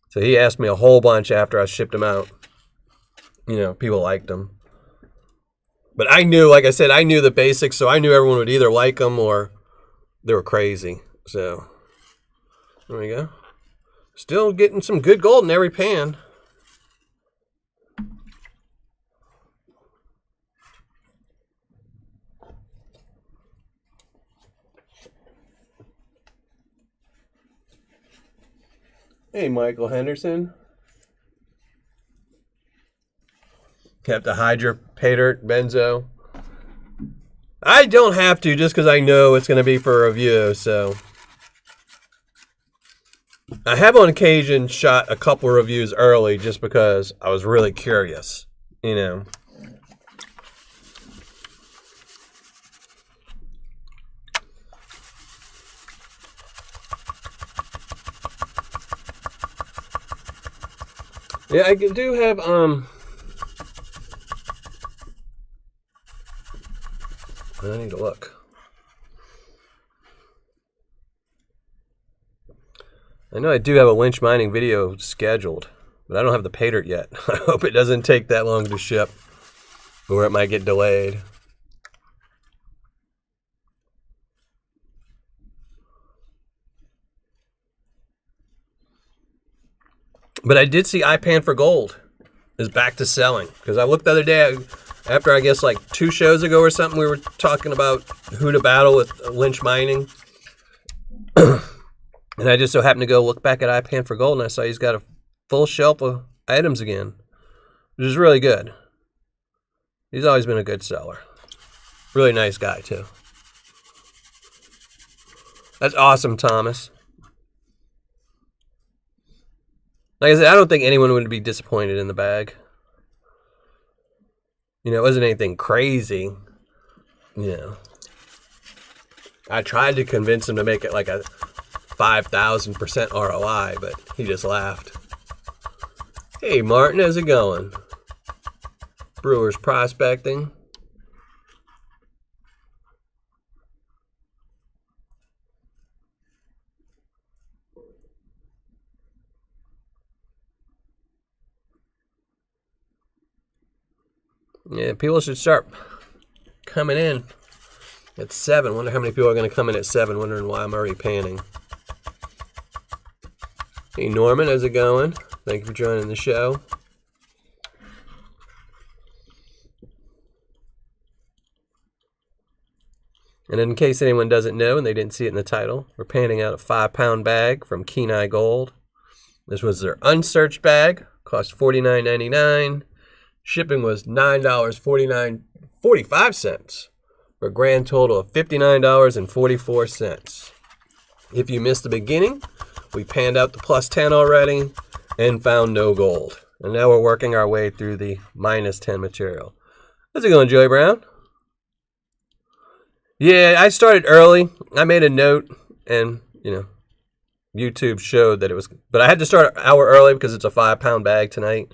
So he asked me a whole bunch after I shipped them out. You know, people liked them. But I knew, like I said, I knew the basics, so I knew everyone would either like them or they were crazy. So, there we go. Still getting some good gold in every pan. Hey, Michael Henderson. Have to hide your Paydirt benzo. I don't have to, just because I know it's going to be for a review, so. I have on occasion shot a couple of reviews early just because I was really curious, you know. Yeah, I do have, I need to look. I know I do have a winch mining video scheduled, but I don't have the Paydirt yet. I hope it doesn't take that long to ship, or it might get delayed. But I did see iPan for Gold is back to selling. Because I looked the other day, after I guess like 2 shows ago or something, we were talking about who to battle with Lynch Mining. And I just so happened to go look back at iPan for Gold, and I saw he's got a full shelf of items again, which is really good. He's always been a good seller. Really nice guy, too. That's awesome, Thomas. Like I said, I don't think anyone would be disappointed in the bag. You know, it wasn't anything crazy, you know. I tried to convince him to make it like a 5,000% ROI, but he just laughed. Hey, Martin, how's it going? Brewers prospecting. Yeah, people should start coming in at 7. Wonder how many people are going to come in at 7, wondering why I'm already panning. Hey, Norman, how's it going? Thank you for joining the show. And in case anyone doesn't know and they didn't see it in the title, we're panning out a 5-pound bag from KenaiGold. This was their unsearched bag, cost $49.99. Shipping was $9.45 for a grand total of $59.44. If you missed the beginning, we panned out the plus 10 already and found no gold. And now we're working our way through the minus 10 material. How's it going, Joey Brown? Yeah, I started early. I made a note, and, YouTube showed that it was... But I had to start an hour early because it's a 5-pound bag tonight.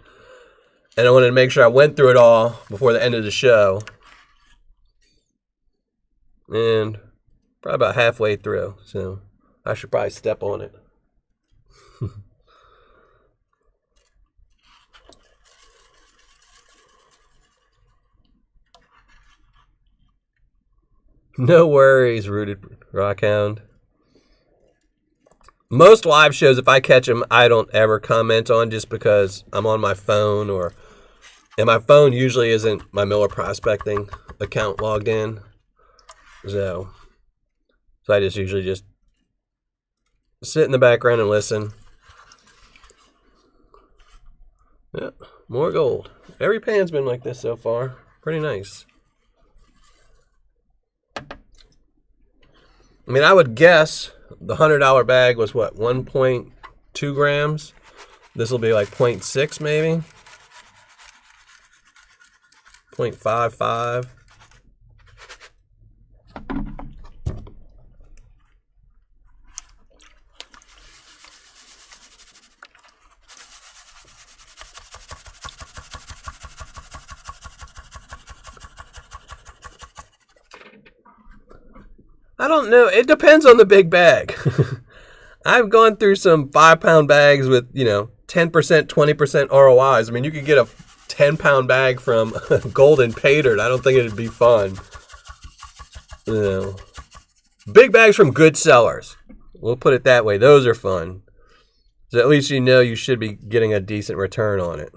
And I wanted to make sure I went through it all before the end of the show. And probably about halfway through, so I should probably step on it. No worries, Rooted Rockhound. Most live shows, if I catch them, I don't ever comment on just because I'm on my phone and my phone usually isn't my Miller Prospecting account logged in. So I just usually just sit in the background and listen. Yeah, more gold. Every pan's been like this so far. Pretty nice. I mean, I would guess the $100 bag was what, 1.2 grams? This will be like 0.6 maybe? 0.55. I don't know. It depends on the big bag. I've gone through some 5-pound bags with, 10%, 20% ROIs. I mean, you could get a 10-pound bag from Golden Paydirt. I don't think it'd be fun. Big bags from good sellers. We'll put it that way. Those are fun. So at least you should be getting a decent return on it.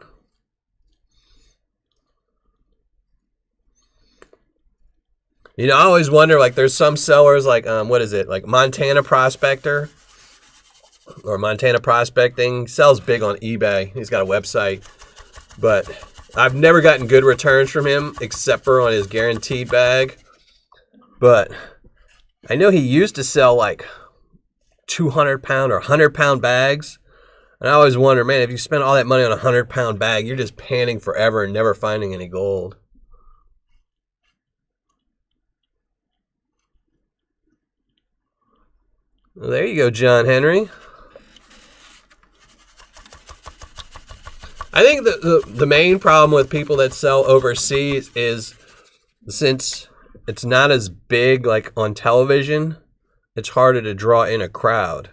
I always wonder, like, there's some sellers, like, what is it, like Montana Prospector or Montana Prospecting, sells big on eBay. He's got a website, but I've never gotten good returns from him except for on his guaranteed bag. But I know he used to sell like 200-pound or 100-pound bags, and I always wonder, man, if you spend all that money on a 100-pound bag, you're just panning forever and never finding any gold. Well, there you go, John Henry. I think the main problem with people that sell overseas is since it's not as big like on television, it's harder to draw in a crowd.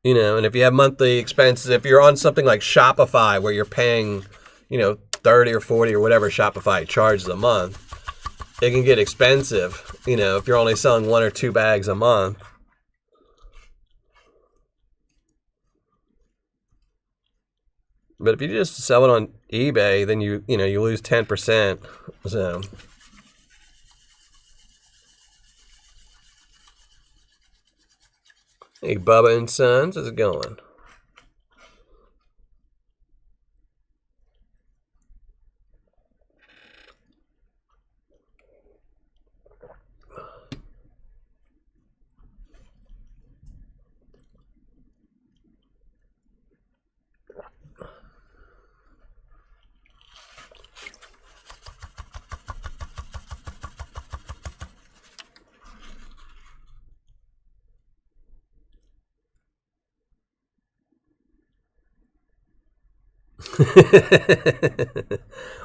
And if you have monthly expenses, if you're on something like Shopify where you're paying, 30 or 40 or whatever Shopify charges a month, it can get expensive, if you're only selling 1 or 2 bags a month. But if you just sell it on eBay, then you lose 10%. So hey, Bubba and Sons, how's it going?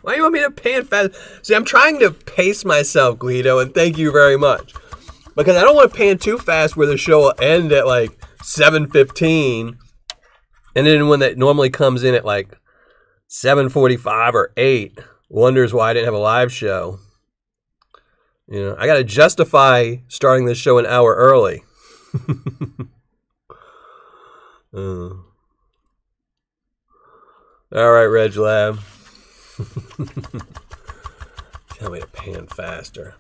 Why do you want me to pan fast? See, I'm trying to pace myself, Guido, and thank you very much. Because I don't want to pan too fast where the show will end at like 7:15. And then when that normally comes in at like 7:45 or 8, wonders why I didn't have a live show. You know, I got to justify starting this show an hour early. All right, Reg Lab. Tell me to pan faster.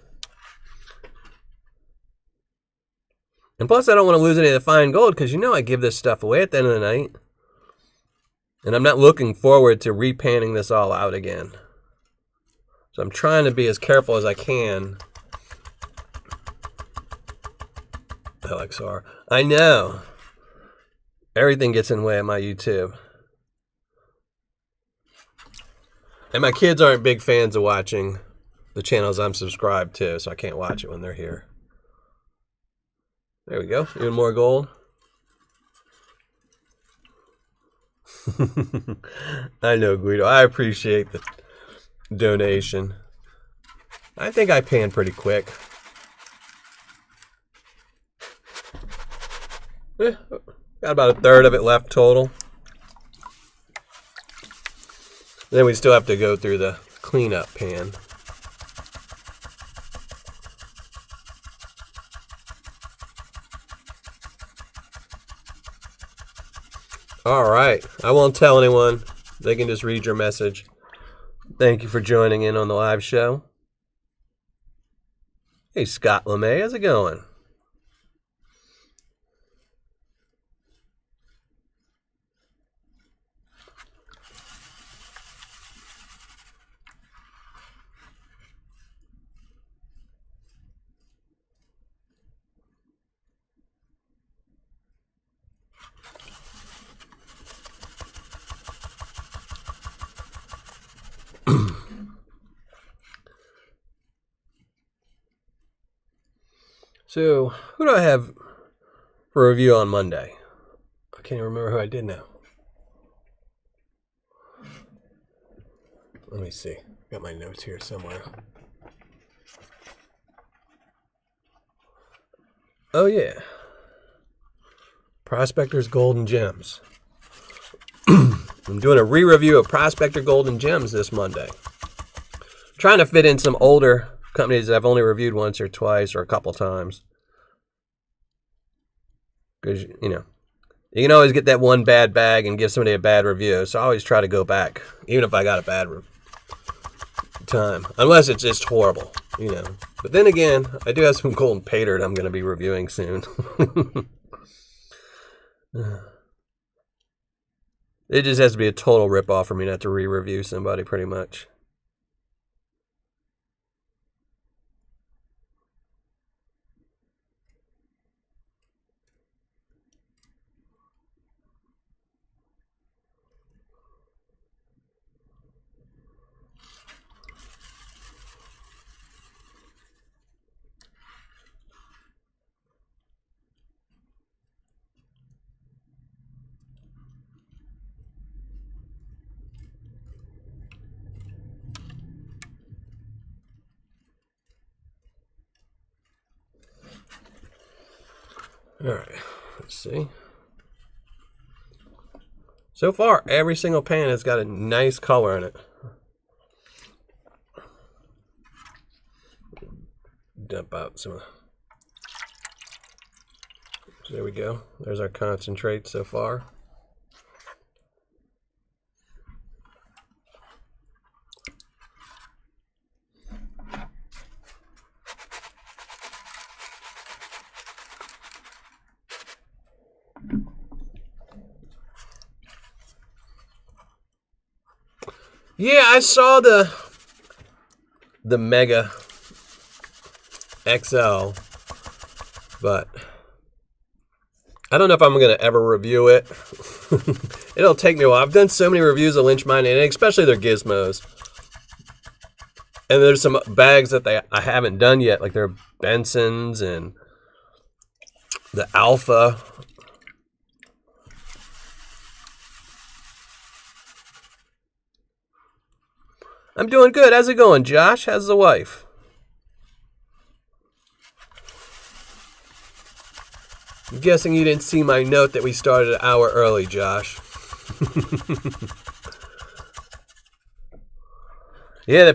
And plus, I don't want to lose any of the fine gold because you know I give this stuff away at the end of the night. And I'm not looking forward to repanning this all out again. So I'm trying to be as careful as I can. LXR. I know. Everything gets in the way of my YouTube. And my kids aren't big fans of watching the channels I'm subscribed to, so I can't watch it when they're here. There we go. Even more gold. I know, Guido. I appreciate the donation. I think I panned pretty quick. Got about a third of it left total. Then we still have to go through the cleanup pan. All right. I won't tell anyone. They can just read your message. Thank you for joining in on the live show. Hey, Scott LeMay. How's it going? So, who do I have for review on Monday? I can't even remember who I did now. Let me see. Got my notes here somewhere. Oh, yeah. Prospector's Golden Gems. I'm doing a re-review of Prospector Golden Gems this Monday. Trying to fit in some older companies that I've only reviewed once or twice or a couple times. Because, you know, you can always get that one bad bag and give somebody a bad review. So I always try to go back, even if I got a bad time. Unless it's just horrible, you know. But then again, I do have some golden Paydirt I'm going to be reviewing soon. It just has to be a total ripoff for me not to re-review somebody, pretty much. All right, let's see. So far, every single pan has got a nice color in it. Dump out some of so there we go. There's our concentrate so far. Yeah, I saw the Mega XL, but I don't know if I'm going to ever review it. It'll take me a while. I've done so many reviews of Lynch Mining, and especially their gizmos. And there's some bags that I haven't done yet, like their Bensons and the Alpha. I'm doing good. How's it going, Josh? How's the wife? I'm guessing you didn't see my note that we started an hour early, Josh. Yeah,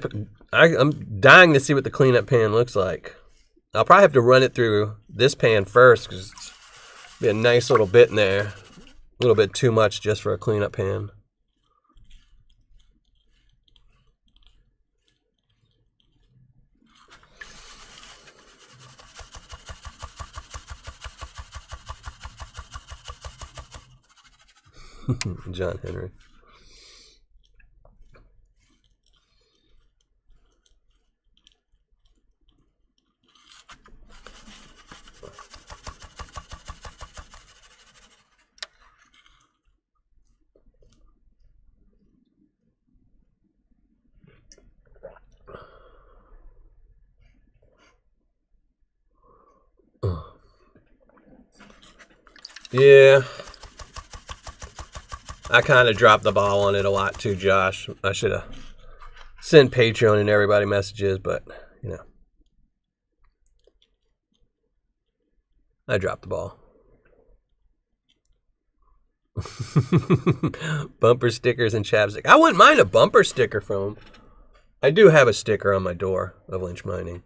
I'm dying to see what the cleanup pan looks like. I'll probably have to run it through this pan first because it's be a nice little bit in there. A little bit too much just for a cleanup pan. John Henry. Yeah. I kind of dropped the ball on it a lot too, Josh. I should have sent Patreon and everybody messages, but, you know. I dropped the ball. Bumper stickers and chapstick. I wouldn't mind a bumper sticker from them. I do have a sticker on my door of Lynch Mining.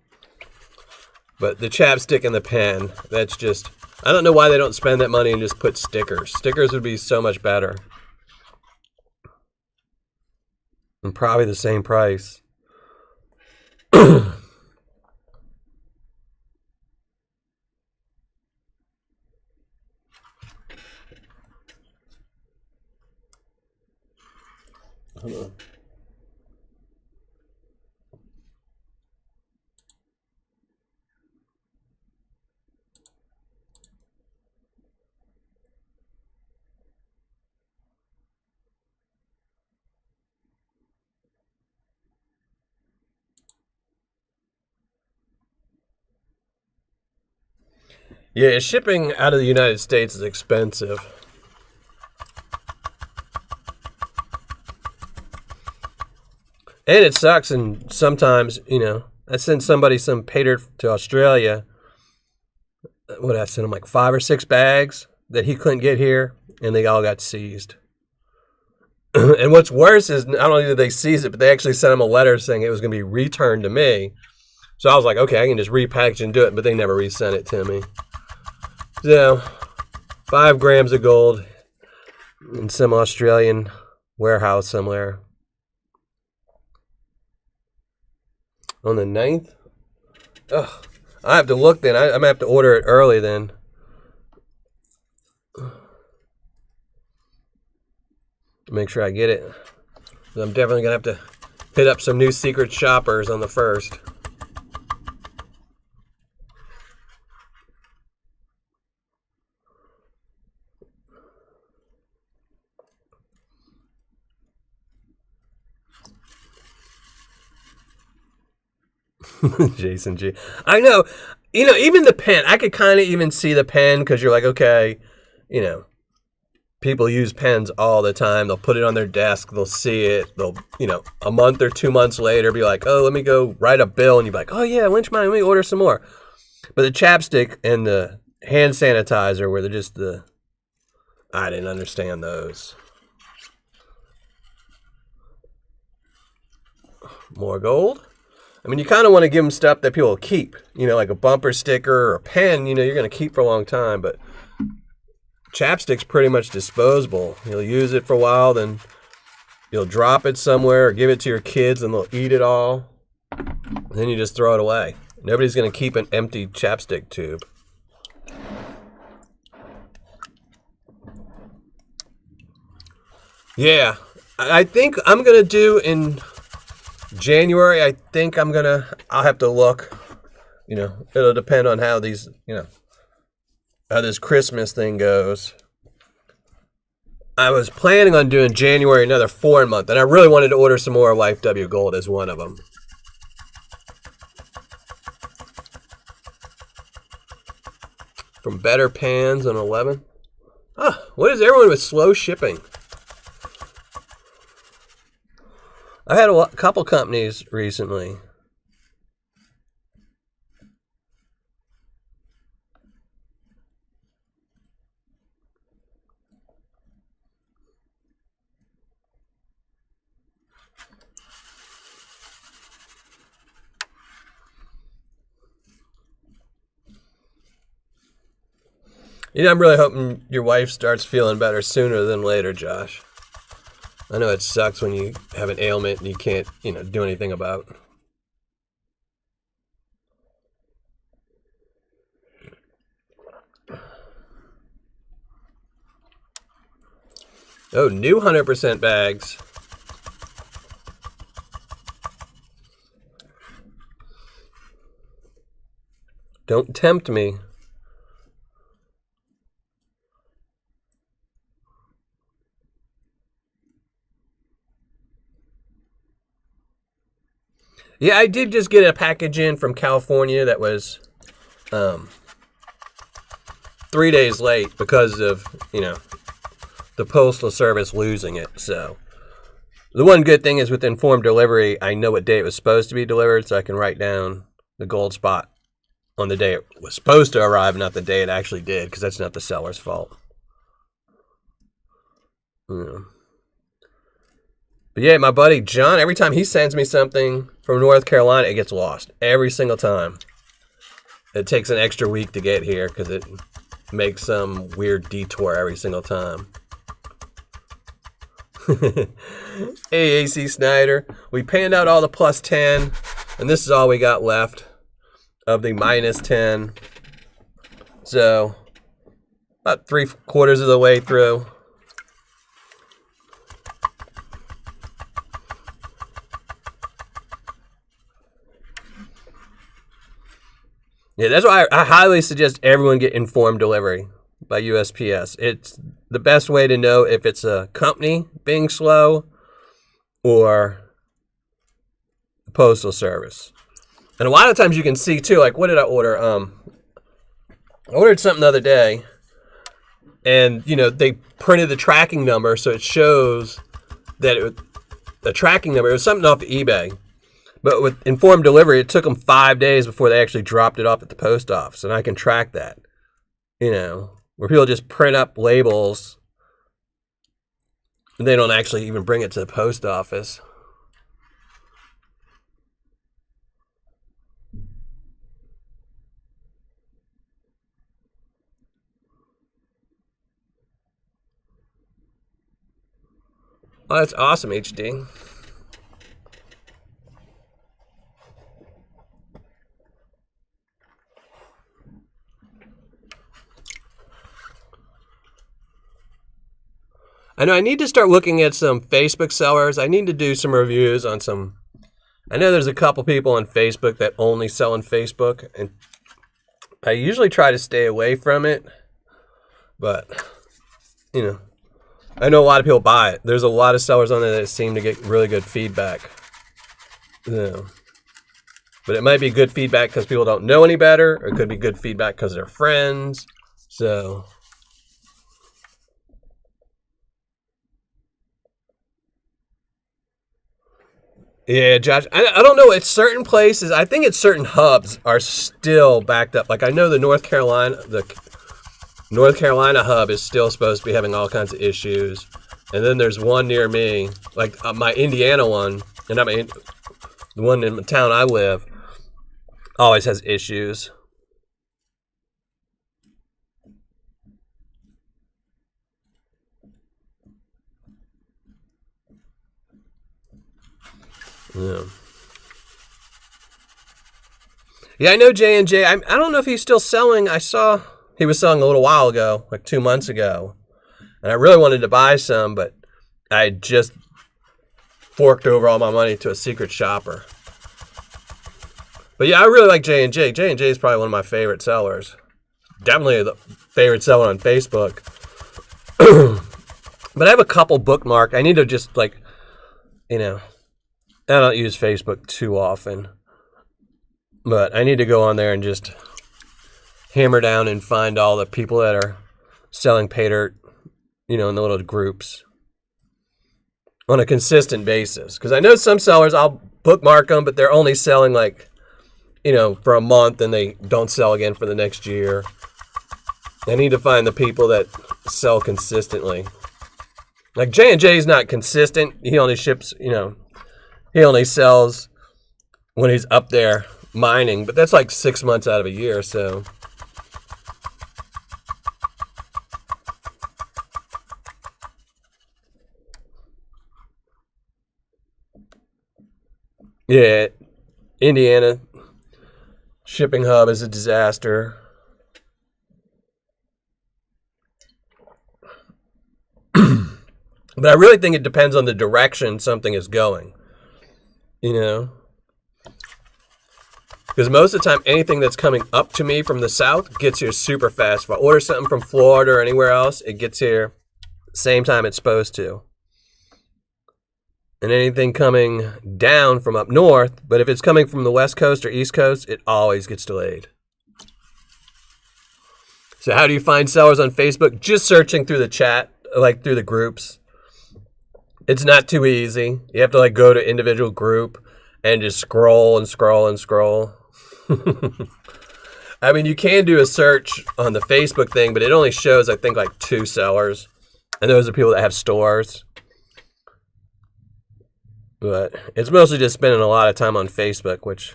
But the chapstick and the pen, that's just... I don't know why they don't spend that money and just put stickers. Stickers would be so much better. And probably the same price. Hold on. Yeah, shipping out of the United States is expensive. And it sucks, and sometimes, you know, I send somebody some Paydirt to Australia. What did I send him, like 5 or 6 bags that he couldn't get here, and they all got seized. And what's worse is, not only did they seize it, but they actually sent him a letter saying it was going to be returned to me. So I was like, okay, I can just repackage and do it, but they never resent it to me. So, 5 grams of gold in some Australian warehouse somewhere. On the 9th? Ugh. I have to look then. I'm going to have to order it early then. Make sure I get it. I'm definitely going to have to hit up some new secret shoppers on the 1st. Jason G. I know. You know, even the pen. I could kind of even see the pen because you're like, okay, you know, people use pens all the time. They'll put it on their desk. They'll see it. They'll, you know, a month or 2 months later be like, oh, let me go write a bill. And you're like, oh, yeah, Lynch Mining, let me order some more. But the chapstick and the hand sanitizer were just the... I didn't understand those. More gold? I mean, you kind of want to give them stuff that people will keep. You know, like a bumper sticker or a pen, you know, you're going to keep for a long time. But chapstick's pretty much disposable. You'll use it for a while, then you'll drop it somewhere or give it to your kids and they'll eat it all. And then you just throw it away. Nobody's going to keep an empty chapstick tube. Yeah, I think I'm going to do in January. I think I'll have to look. You know, it'll depend on how these, you know, how this Christmas thing goes. I was planning on doing January another 4 month, and I really wanted to order some more Life W Gold as one of them. From Better Pans on 11. What is everyone with slow shipping? I had a couple companies recently. I'm really hoping your wife starts feeling better sooner than later, Josh. I know it sucks when you have an ailment and you can't, do anything about. Oh, new 100% bags. Don't tempt me. Yeah, I did just get a package in from California that was 3 days late because of, the Postal Service losing it. So the one good thing is with informed delivery, I know what day it was supposed to be delivered, so I can write down the gold spot on the day it was supposed to arrive, not the day it actually did, because that's not the seller's fault. Yeah. But yeah, my buddy John, every time he sends me something from North Carolina, it gets lost. Every single time. It takes an extra week to get here because it makes some weird detour every single time. Hey, AC Snyder. We panned out all the plus 10, and this is all we got left of the minus 10. So, about 3/4 of the way through. Yeah, that's why I highly suggest everyone get informed delivery by USPS. It's the best way to know if it's a company being slow or the Postal Service. And a lot of times you can see too, like, what did I order? I ordered something the other day, and they printed the tracking number, so it shows that the tracking number. It was something off of eBay. But with informed delivery, it took them 5 days before they actually dropped it off at the post office. And I can track that, where people just print up labels and they don't actually even bring it to the post office. Oh, that's awesome, HD. I know I need to start looking at some Facebook sellers. I need to do some reviews on some. I know there's a couple people on Facebook that only sell on Facebook, and I usually try to stay away from it. But, I know a lot of people buy it. There's a lot of sellers on there that seem to get really good feedback. But it might be good feedback because people don't know any better, or it could be good feedback because they're friends. So. Yeah, Josh, I don't know. It's certain places. I think it's certain hubs are still backed up. Like I know the North Carolina hub is still supposed to be having all kinds of issues, and then there's one near me, like my Indiana one, and the one in the town I live, always has issues. Yeah. Yeah, I know J&J. I don't know if he's still selling. I saw he was selling a little while ago, like 2 months ago. And I really wanted to buy some, but I just forked over all my money to a secret shopper. But yeah, I really like J&J. J&J is probably one of my favorite sellers. Definitely the favorite seller on Facebook. But I have a couple bookmarked. I need to just I don't use Facebook too often, but I need to go on there and just hammer down and find all the people that are selling Paydirt, in the little groups. on a consistent basis. Because I know some sellers, I'll bookmark them, but they're only selling like, for a month and they don't sell again for the next year. I need to find the people that sell consistently. Like J&J is not consistent. He only ships, he only sells when he's up there mining, but that's like 6 months out of a year, so. Yeah, Indiana shipping hub is a disaster. But I really think it depends on the direction something is going, Because most of the time, anything that's coming up to me from the south gets here super fast. If I order something from Florida or anywhere else, it gets here same time it's supposed to. And anything coming down from up north, but if it's coming from the west coast or east coast, it always gets delayed. So how do you find sellers on Facebook? Just searching through the chat, like through the groups. It's not too easy. You have to like go to individual group and just scroll and scroll and scroll. I mean, you can do a search on the Facebook thing, but it only shows, I think, like 2 sellers. And those are people that have stores. But it's mostly just spending a lot of time on Facebook, which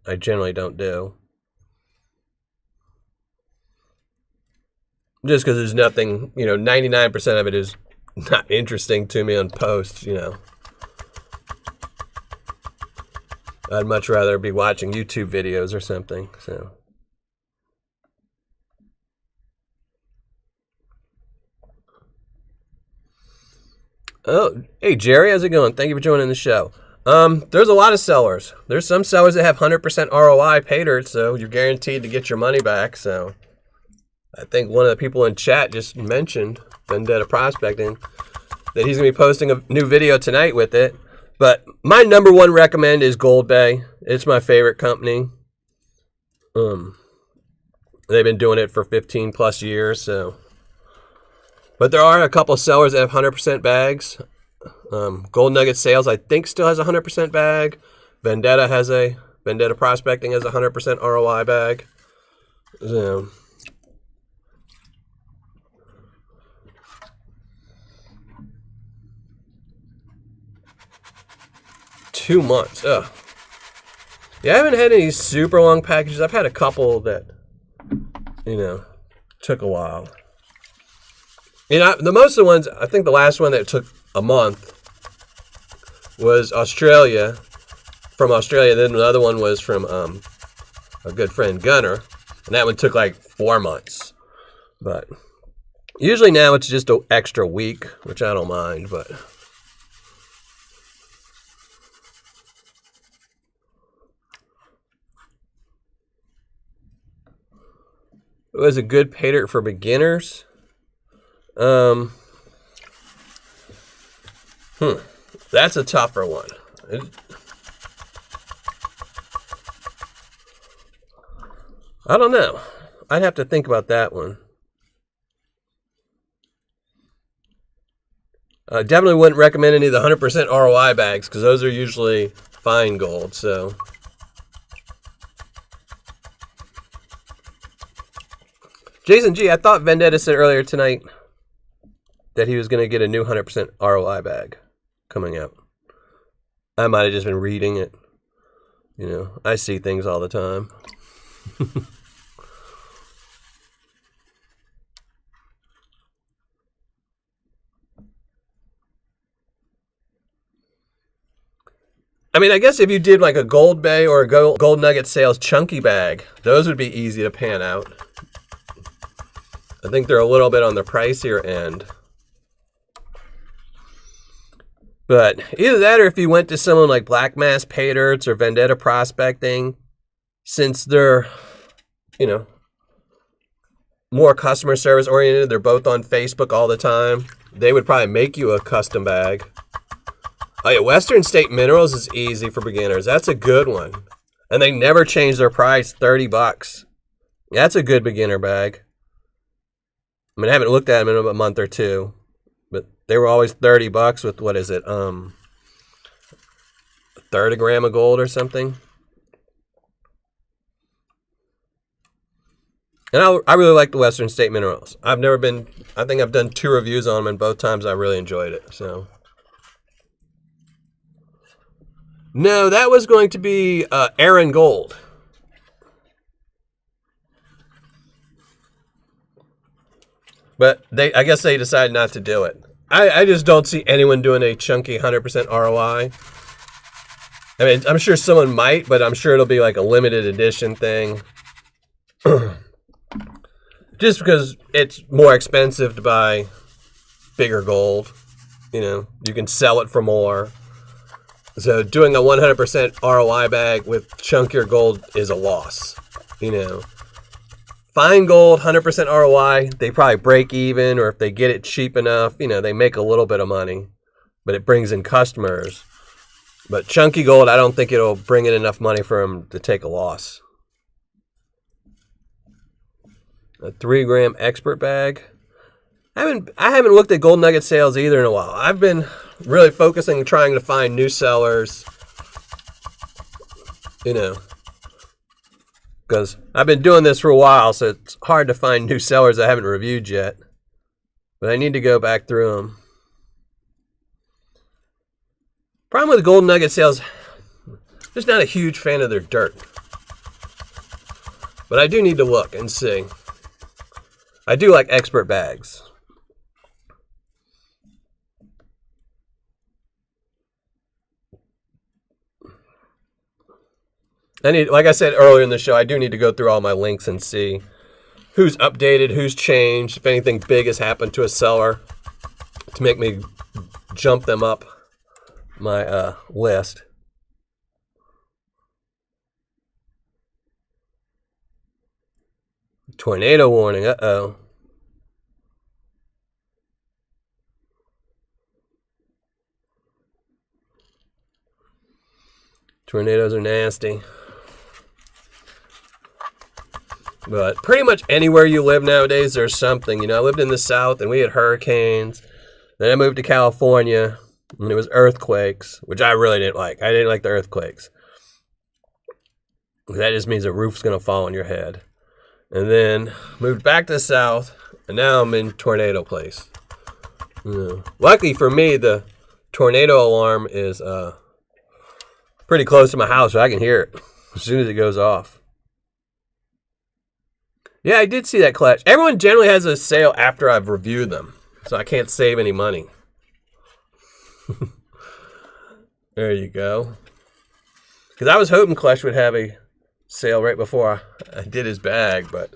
I generally don't do. Just because there's nothing, 99% of it is not interesting to me on posts, I'd much rather be watching YouTube videos or something, so. Oh, hey, Jerry, how's it going? Thank you for joining the show. There's a lot of sellers. There's some sellers that have 100% ROI Paydirt, so you're guaranteed to get your money back, so. I think one of the people in chat just mentioned Vendetta Prospecting that he's going to be posting a new video tonight with it. But my number one recommend is Gold Bay. It's my favorite company. They've been doing it for 15 plus years, so. But there are a couple of sellers that have 100% bags. Gold Nugget Sales, I think, still has a 100% bag. Vendetta Prospecting has a 100% ROI bag. So. 2 months. Ugh. Yeah, I haven't had any super long packages. I've had a couple that, took a while. The most of the ones, I think the last one that took a month was Australia. From Australia. Then another one was from a good friend, Gunner. And that one took like 4 months. But usually now it's just an extra week, which I don't mind, but. It was a good Paydirt for beginners. That's a tougher one. I don't know. I'd have to think about that one. I definitely wouldn't recommend any of the 100% ROI bags because those are usually fine gold, so. Jason G, I thought Vendetta said earlier tonight that he was going to get a new 100% ROI bag coming out. I might have just been reading it. I see things all the time. I mean, I guess if you did like a Gold Bay or a Gold Nugget Sales chunky bag, those would be easy to pan out. I think they're a little bit on the pricier end. But either that or if you went to someone like Black Mass Paydirts or Vendetta Prospecting, since they're, more customer service oriented, they're both on Facebook all the time, they would probably make you a custom bag. Oh yeah, Western State Minerals is easy for beginners. That's a good one. And they never change their price, $30. That's a good beginner bag. I mean, I haven't looked at them in a month or two, but they were always $30 with, what is it, a third a gram of gold or something. And I really like the Western State Minerals. I think I've done 2 reviews on them, and both times I really enjoyed it. So, no, that was going to be Aaron Gold. But I guess they decided not to do it. I just don't see anyone doing a chunky 100% ROI. I mean, I'm sure someone might, but I'm sure it'll be like a limited edition thing. Just because it's more expensive to buy bigger gold. You know, you can sell it for more. So doing a 100% ROI bag with chunkier gold is a loss. You know, fine gold, 100% ROI, they probably break even, or if they get it cheap enough, you know, they make a little bit of money, but it brings in customers. But chunky gold, I don't think it'll bring in enough money for them to take a loss. A 3 gram expert bag. I haven't looked at gold nugget sales either in a while. I've been really focusing, trying to find new sellers. You know, because I've been doing this for a while, so it's hard to find new sellers I haven't reviewed yet. But I need to go back through them. Problem with gold nugget sales, I'm just not a huge fan of their dirt. But I do need to look and see. I do like expert bags. Like I said earlier in the show, I do need to go through all my links and see who's updated, who's changed, if anything big has happened to a seller to make me jump them up my list. Tornado warning, uh-oh. Tornadoes are nasty. But pretty much anywhere you live nowadays, there's something. You know, I lived in the South and we had hurricanes. Then I moved to California and it was earthquakes, which I really didn't like. I didn't like the earthquakes. That just means a roof's going to fall on your head. And then moved back to the South, and now I'm in tornado place. Luckily for me, the tornado alarm is pretty close to my house, so I can hear it as soon as it goes off. Yeah, I did see that clutch. Everyone generally has a sale after I've reviewed them, so I can't save any money. There you go. Because I was hoping Clutch would have a sale right before I did his bag, but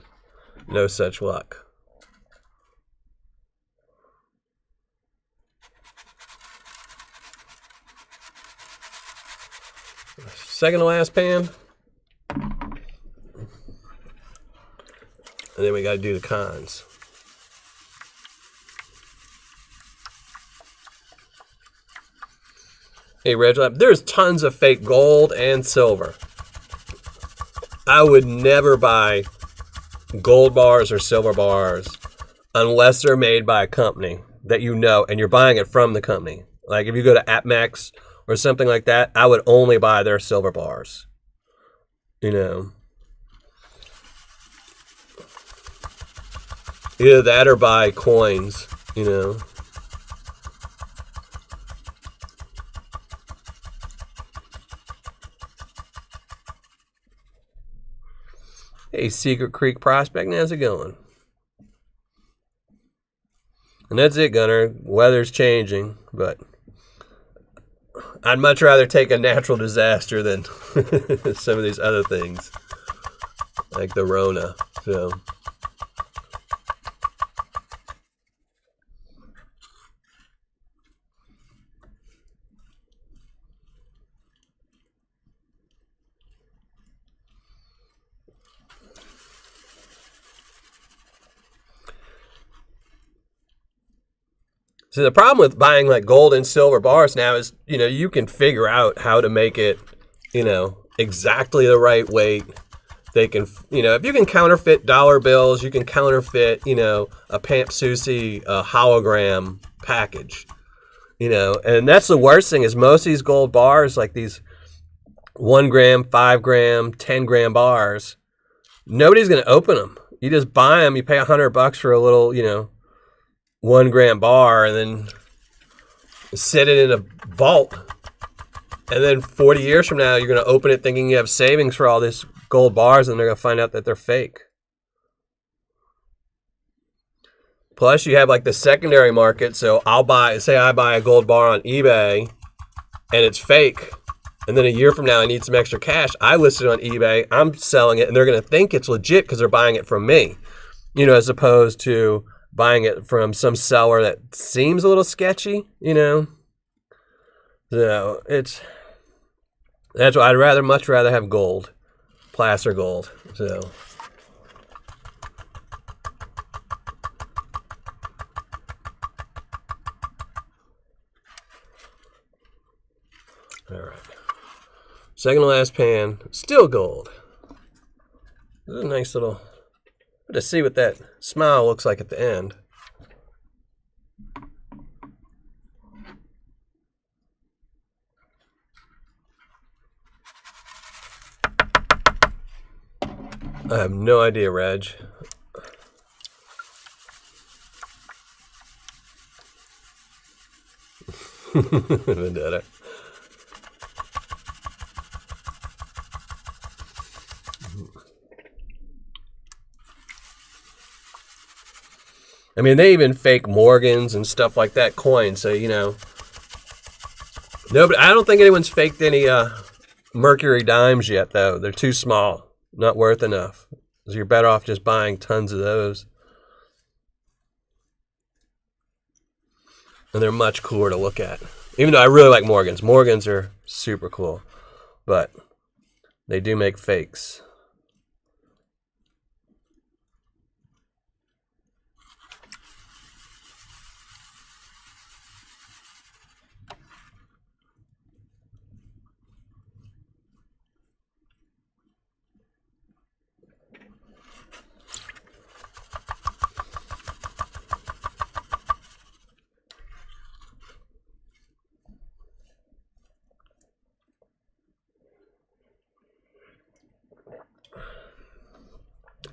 no such luck. Second to last pan. And then we got to do the cons. Hey, Red Lab, there's tons of fake gold and silver. I would never buy gold bars or silver bars unless they're made by a company that you know and you're buying it from the company. Like if you go to AppMax or something like that, I would only buy their silver bars. You know. Either that or buy coins, you know. Hey, Secret Creek Prospect, how's it going? And that's it, Gunner. Weather's changing, but I'd much rather take a natural disaster than some of these other things, like the Rona. So. So the problem with buying like gold and silver bars now is, you know, you can figure out how to make it, you know, exactly the right weight they can, if you can counterfeit dollar bills, you can counterfeit, a Pamp Susie hologram package, and that's the worst thing is most of these gold bars, like these 1 gram, 5 gram, 10 gram bars, nobody's going to open them. You just buy them, you pay $100 for a little, 1 gram bar and then sit it in a vault. And then 40 years from now, you're going to open it thinking you have savings for all this gold bars, and they're going to find out that they're fake. Plus, you have like the secondary market. So I buy a gold bar on eBay, and it's fake. And then a year from now, I need some extra cash. I list it on eBay. I'm selling it, and they're going to think it's legit because they're buying it from me, as opposed to buying it from some seller that seems a little sketchy, So that's why I'd much rather have gold, placer gold. So. All right. Second to last pan, still gold. This is a nice little. Let's see what that smile looks like at the end. I have no idea, Reg. Vendetta. I mean, they even fake Morgans and stuff like that coins, so No, but I don't think anyone's faked any Mercury dimes yet, though. They're too small. Not worth enough. So you're better off just buying tons of those. And they're much cooler to look at. Even though I really like Morgans. Morgans are super cool. But they do make fakes.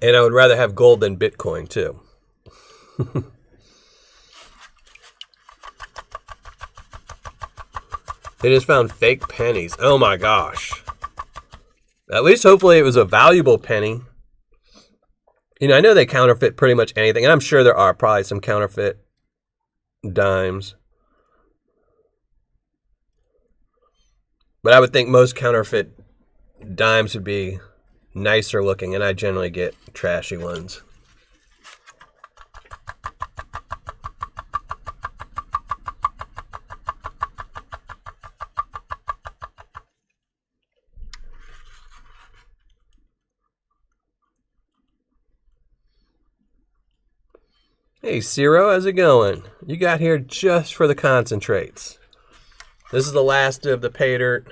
And I would rather have gold than Bitcoin, too. They just found fake pennies. Oh, my gosh. At least, hopefully, it was a valuable penny. I know they counterfeit pretty much anything. And I'm sure there are probably some counterfeit dimes. But I would think most counterfeit dimes would be nicer looking, and I generally get trashy ones. Hey, Ciro, how's it going? You got here just for the concentrates. This is the last of the Paydirt.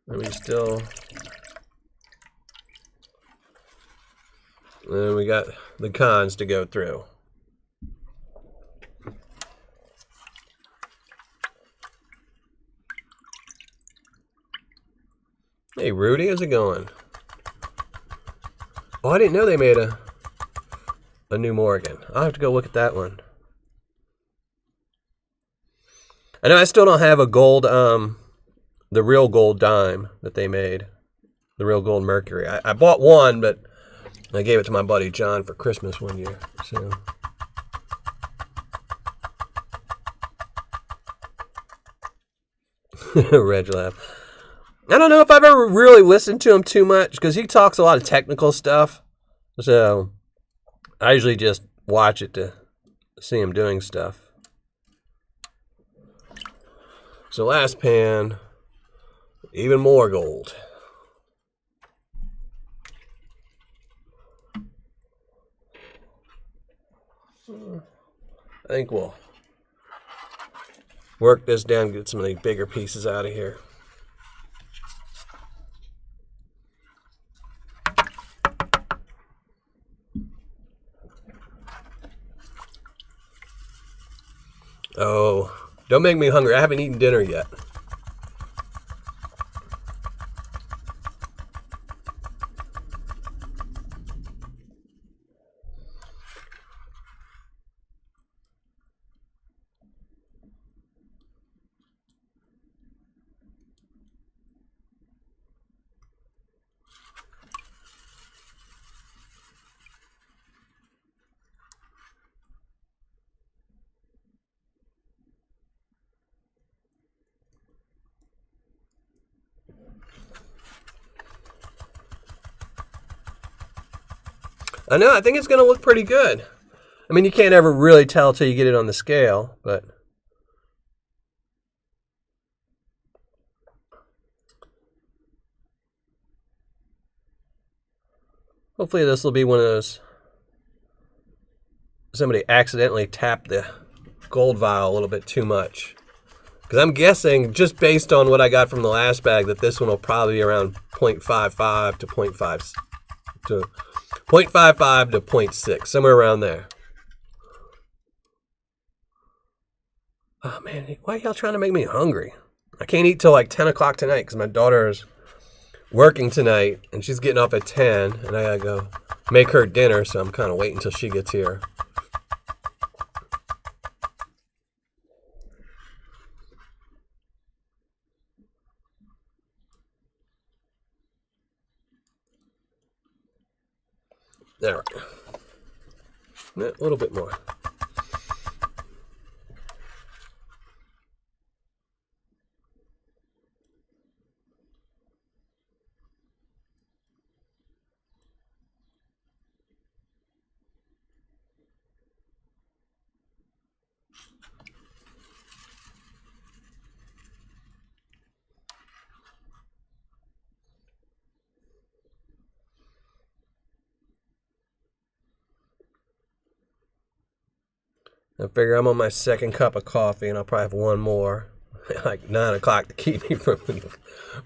Let me still... And we got the cons to go through. Hey, Rudy, how's it going? Oh, I didn't know they made a new Morgan. I'll have to go look at that one. I know I still don't have a gold, the real gold dime that they made. The real gold Mercury. I bought one, but I gave it to my buddy John for Christmas one year. So Reg laugh. I don't know if I've ever really listened to him too much because he talks a lot of technical stuff. So I usually just watch it to see him doing stuff. So last pan, even more gold. I think we'll work this down, get some of the bigger pieces out of here. Oh, don't make me hungry. I haven't eaten dinner yet. I know, I think it's going to look pretty good. I mean, you can't ever really tell till you get it on the scale, but hopefully this will be one of those, somebody accidentally tapped the gold vial a little bit too much. Because I'm guessing, just based on what I got from the last bag, that this one will probably be around 0.55 to 0.5 to 0.55 to 0.6, somewhere around there. Oh man, why are y'all trying to make me hungry? I can't eat till like 10 o'clock tonight because my daughter is working tonight and she's getting off at 10 and I gotta go make her dinner, so I'm kind of waiting until she gets here. There we go. A little bit more. I figure I'm on my second cup of coffee and I'll probably have one more like 9 o'clock to keep me from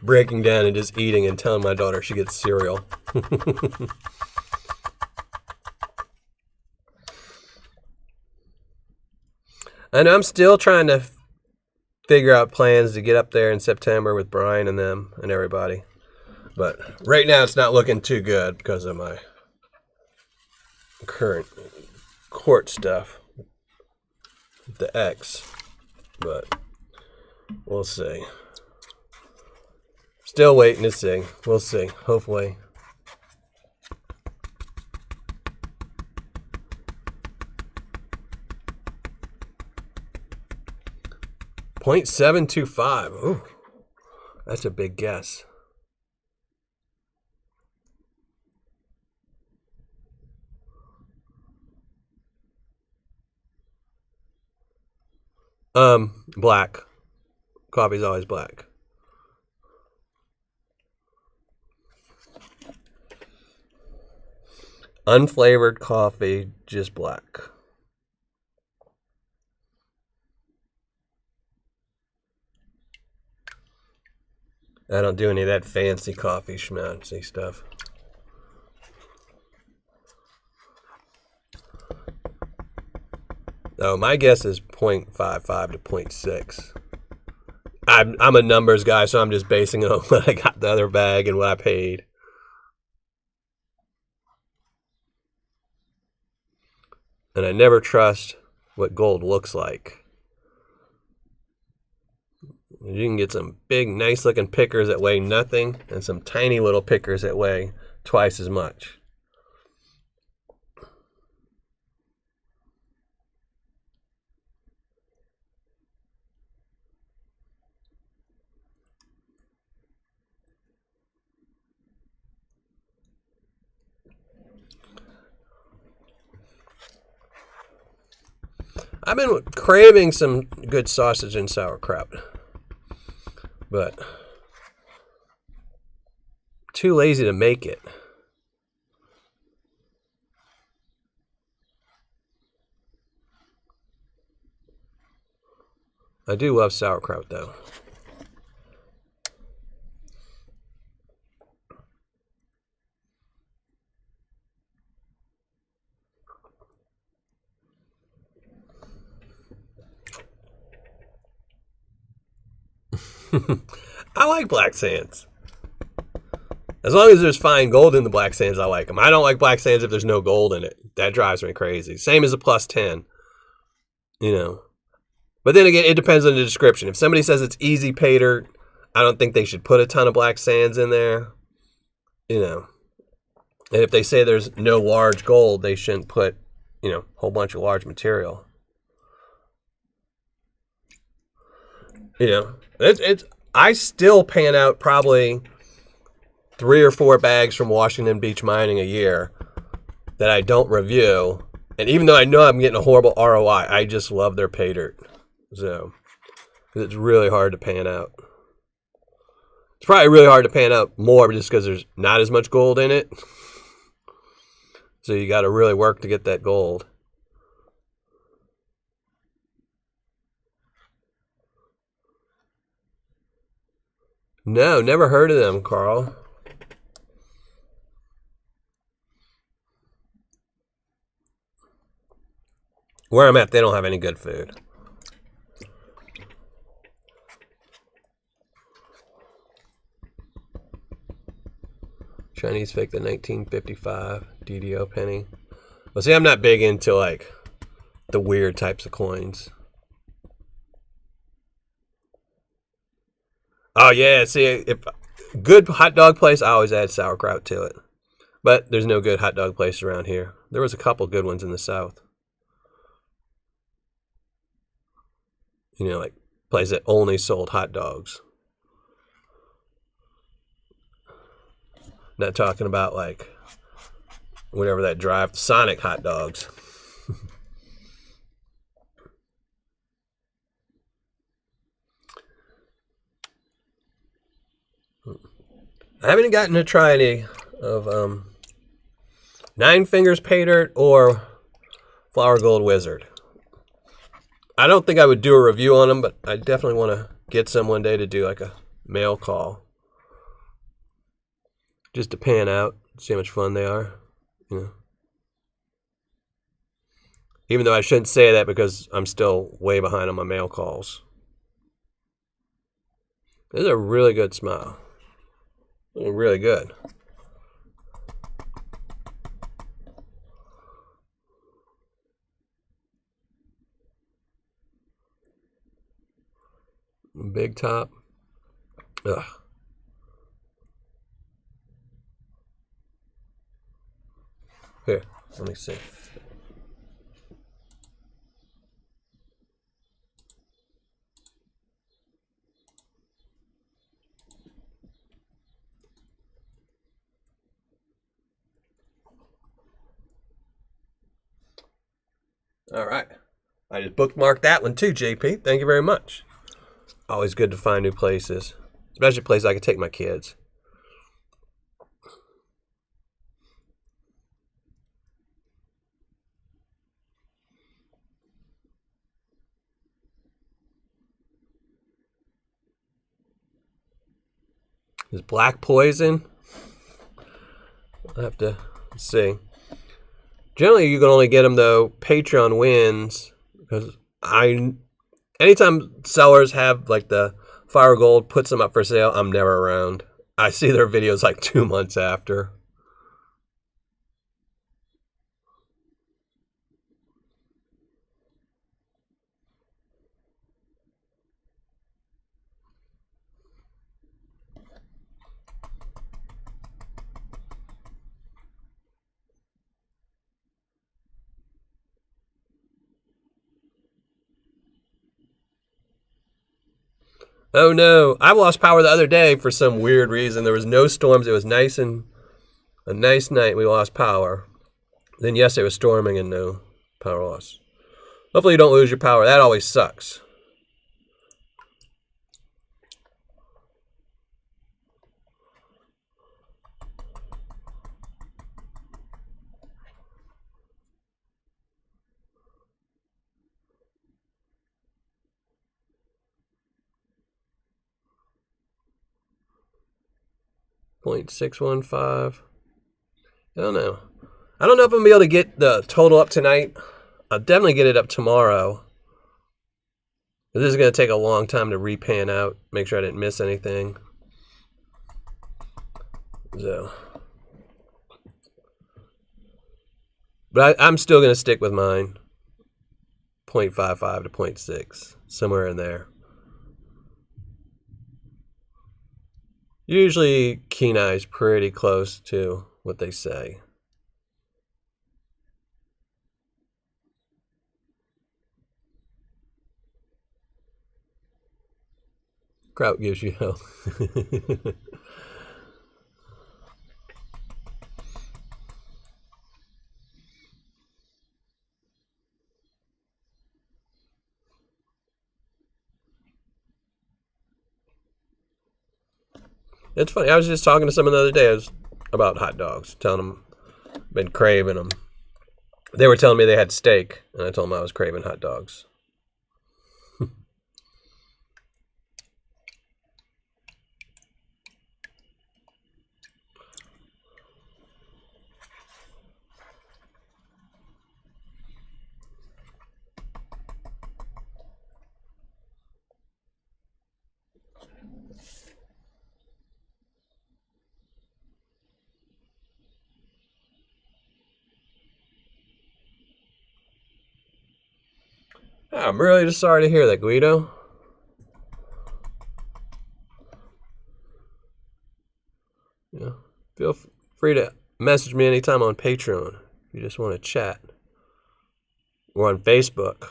breaking down and just eating and telling my daughter she gets cereal. And I'm still trying to figure out plans to get up there in September with Brian and them and everybody. But right now it's not looking too good because of my current court stuff. The ex, but we'll see. Still waiting to see. We'll see. Hopefully. .725. Ooh, that's a big guess. Black. Coffee's always black. Unflavored coffee, just black. I don't do any of that fancy coffee schmancy stuff. Oh, my guess is 0.55 to 0.6. I'm a numbers guy, so I'm just basing it on what I got the other bag and what I paid. And I never trust what gold looks like. You can get some big, nice looking pickers that weigh nothing and some tiny little pickers that weigh twice as much. I've been craving some good sausage and sauerkraut, but too lazy to make it. I do love sauerkraut though. I like black sands. As long as there's fine gold in the black sands, I like them. I don't like black sands if there's no gold in it. That drives me crazy. Same as a plus 10. You know. But then again, it depends on the description. If somebody says it's easy Paydirt, I don't think they should put a ton of black sands in there. You know. And if they say there's no large gold, they shouldn't put, you know, a whole bunch of large material. You know, I still pan out probably 3 or 4 bags from Washington Beach Mining a year that I don't review. And even though I know I'm getting a horrible ROI, I just love their Paydirt. So it's really hard to pan out. It's probably really hard to pan out more just because there's not as much gold in it. So you got to really work to get that gold. No, never heard of them, Carl. Where I'm at, they don't have any good food. Chinese fake the 1955 DDO penny. Well, see, I'm not big into like the weird types of coins. Oh yeah, see, if good hot dog place, I always add sauerkraut to it. But there's no good hot dog place around here. There was a couple good ones in the South. You know, like place that only sold hot dogs. Not talking about like whatever that drive, Sonic hot dogs. I haven't gotten to try any of Nine Fingers Paydirt or Flower Gold Wizard. I don't think I would do a review on them, but I definitely want to get some one day to do like a mail call. Just to pan out, see how much fun they are. You know. Even though I shouldn't say that because I'm still way behind on my mail calls. This is a really good smile. Really good. Big top. Ugh. Here, let me see. All right. I just bookmarked that one too, JP. Thank you very much. Always good to find new places, especially places I can take my kids. Is black poison? I'll have to see. Generally, you can only get them though. Patreon wins because anytime sellers have like the Fire Gold puts them up for sale, I'm never around. I see their videos like 2 months after. Oh no, I lost power the other day for some weird reason. There was no storms. It was a nice night. We lost power. Then yesterday was storming and no power loss. Hopefully you don't lose your power. That always sucks. .615. I don't know. I don't know if I'm going to be able to get the total up tonight. I'll definitely get it up tomorrow. This is going to take a long time to repan out. Make sure I didn't miss anything. So, but I'm still going to stick with mine. 0.55 to 0.6, somewhere in there. Usually Kenai's pretty close to what they say. Kraut gives you health. It's funny. I was just talking to someone the other day about hot dogs, telling them I've been craving them. They were telling me they had steak, and I told them I was craving hot dogs. I'm really just sorry to hear that, Guido. Yeah, feel free to message me anytime on Patreon if you just want to chat. Or on Facebook.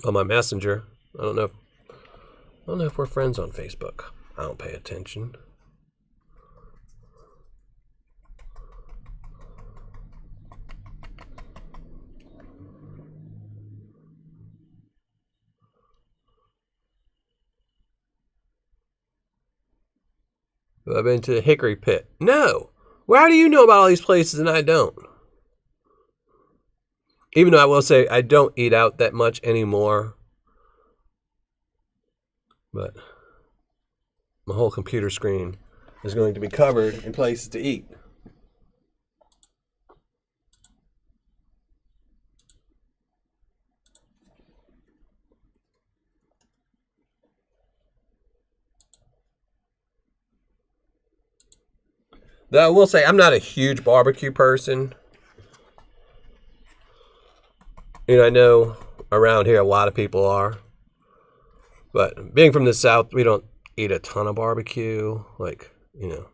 On my messenger. I don't know if we're friends on Facebook. I don't pay attention. I've been to the Hickory Pit. No. Well, how do you know about all these places and I don't? Even though I will say I don't eat out that much anymore. But my whole computer screen is going to be covered in places to eat. Though I will say I'm not a huge barbecue person. You know, I know around here a lot of people are. But being from the South, we don't eat a ton of barbecue like, you know,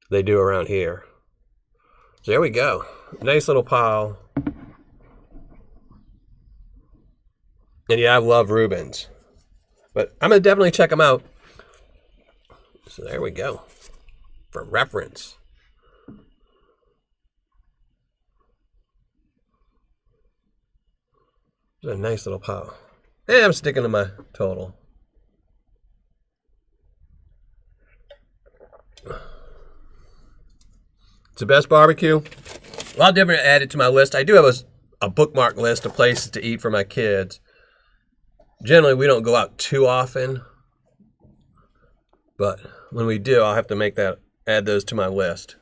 they do around here. So there we go. Nice little pile. And yeah, I love Reuben's. But I'm going to definitely check them out. So there we go. For reference. It's a nice little pile. And I'm sticking to my total. It's the best barbecue. Well, I'll definitely add it to my list. I do have a bookmark list of places to eat for my kids. Generally, we don't go out too often. But when we do, I'll have to add those to my list.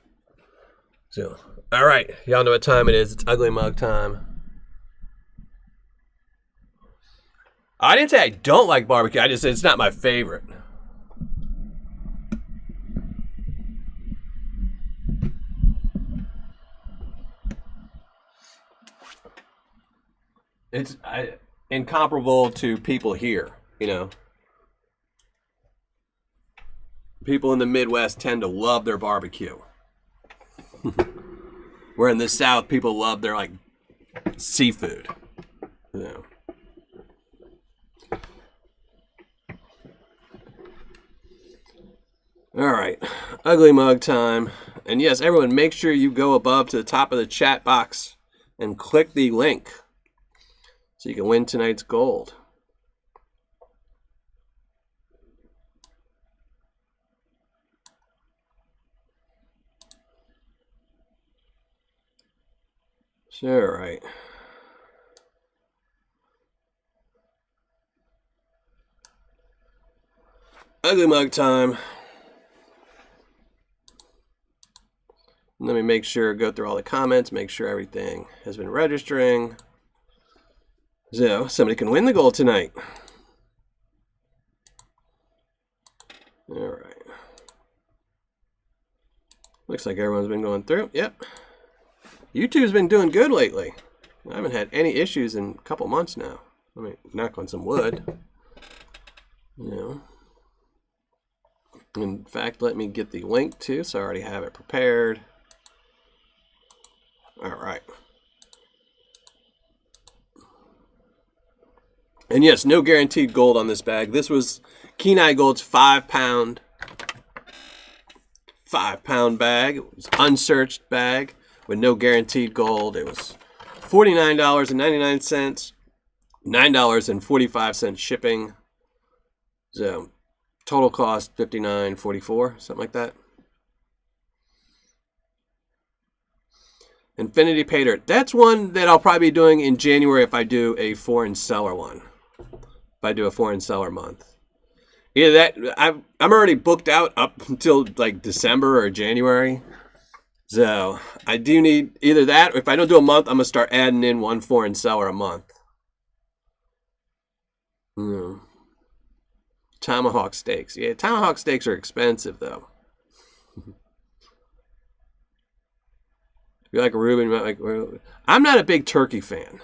So, all right. Y'all know what time it is. It's ugly mug time. I didn't say I don't like barbecue. I just said it's not my favorite. It's incomparable to people here, you know. People in the Midwest tend to love their barbecue. Where in the South, people love their, like, seafood. You know. All right, ugly mug time. And yes, everyone, make sure you go above to the top of the chat box and click the link so you can win tonight's gold. All right. Ugly mug time. Let me make sure, go through all the comments, make sure everything has been registering. So somebody can win the gold tonight. All right. Looks like everyone's been going through. Yep. YouTube's been doing good lately. I haven't had any issues in a couple months now. I mean, knock on some wood. You know. In fact, let me get the link too, so I already have it prepared. All right. And yes, no guaranteed gold on this bag. This was KenaiGold's 5-pound bag. It was unsearched bag with no guaranteed gold. It was $49.99, $9.45 shipping. So total cost $59.44, something like that. Infinity Paydirt. That's one that I'll probably be doing in January if I do a foreign seller one. If I do a foreign seller month. Either that, I'm already booked out up until like December or January. So I do need either that, or if I don't do a month, I'm going to start adding in one foreign seller a month. Tomahawk steaks. Yeah, tomahawk steaks are expensive though. If you like a Reuben, you might like. I'm not a big turkey fan.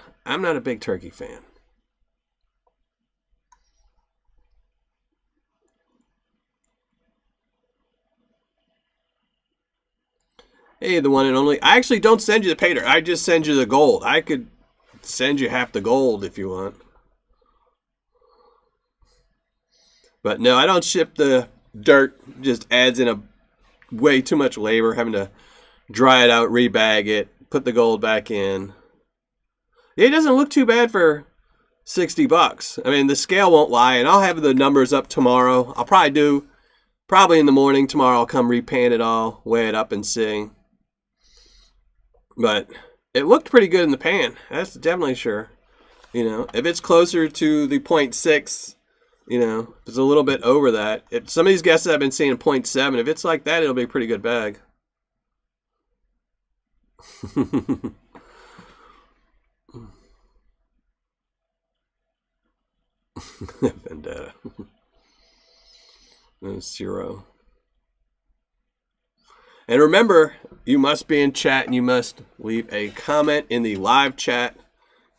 Hey, the one and only. I actually don't send you the Paydirt. I just send you the gold. I could send you half the gold if you want. But no, I don't ship the dirt. Just adds in a way too much labor having to dry it out, rebag it, put the gold back in. Yeah, it doesn't look too bad for $60. I mean, the scale won't lie, and I'll have the numbers up tomorrow. I'll probably in the morning tomorrow. I'll come repaint it all, weigh it up, and see. But it looked pretty good in the pan. That's definitely sure. You know, if it's closer to the 0.6, you know, if it's a little bit over that. If some of these guesses I've been seeing 0.7, if it's like that, it'll be a pretty good bag. Vendetta. 0. And remember, you must be in chat and you must leave a comment in the live chat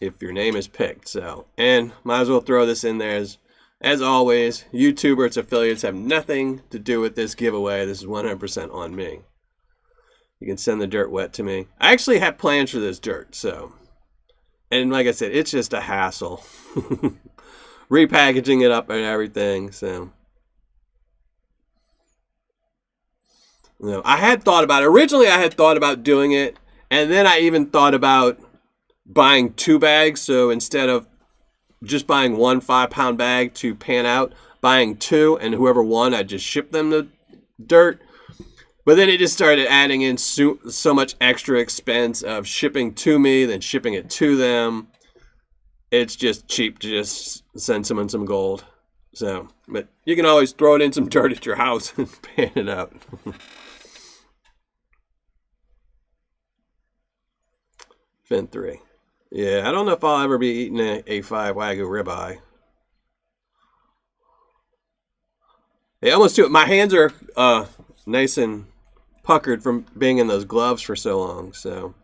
if your name is picked. So, and might as well throw this in there as always, YouTube or its affiliates have nothing to do with this giveaway. This is 100% on me. You can send the dirt wet to me. I actually have plans for this dirt, so. And like I said, it's just a hassle. Repackaging it up and everything, so. You know, I had thought about it. Originally, I had thought about doing it, and then I even thought about buying 2 bags. So instead of just buying 1 5-pound bag to pan out, buying 2, and whoever won, I'd just ship them the dirt. But then it just started adding in so much extra expense of shipping to me, then shipping it to them. It's just cheap to just send someone some gold. So, but you can always throw it in some dirt at your house and pan it out. Fin 3. Yeah, I don't know if I'll ever be eating a A5 Wagyu ribeye. Hey, almost to it. My hands are nice and puckered from being in those gloves for so long. So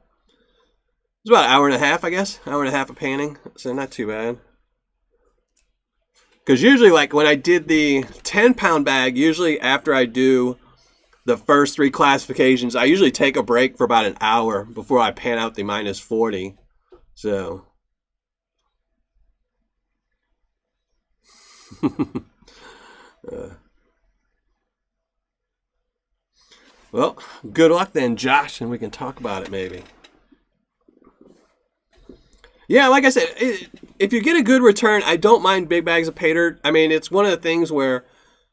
it's about an hour and a half, I guess. Hour and a half of panning. So not too bad. Because usually, like when I did the 10-pound bag, usually after I do the first 3 classifications, I usually take a break for about an hour before I pan out the -40. So, well, good luck then, Josh, and we can talk about it maybe. Yeah, like I said, if you get a good return, I don't mind big bags of Paydirt. I mean, it's one of the things where,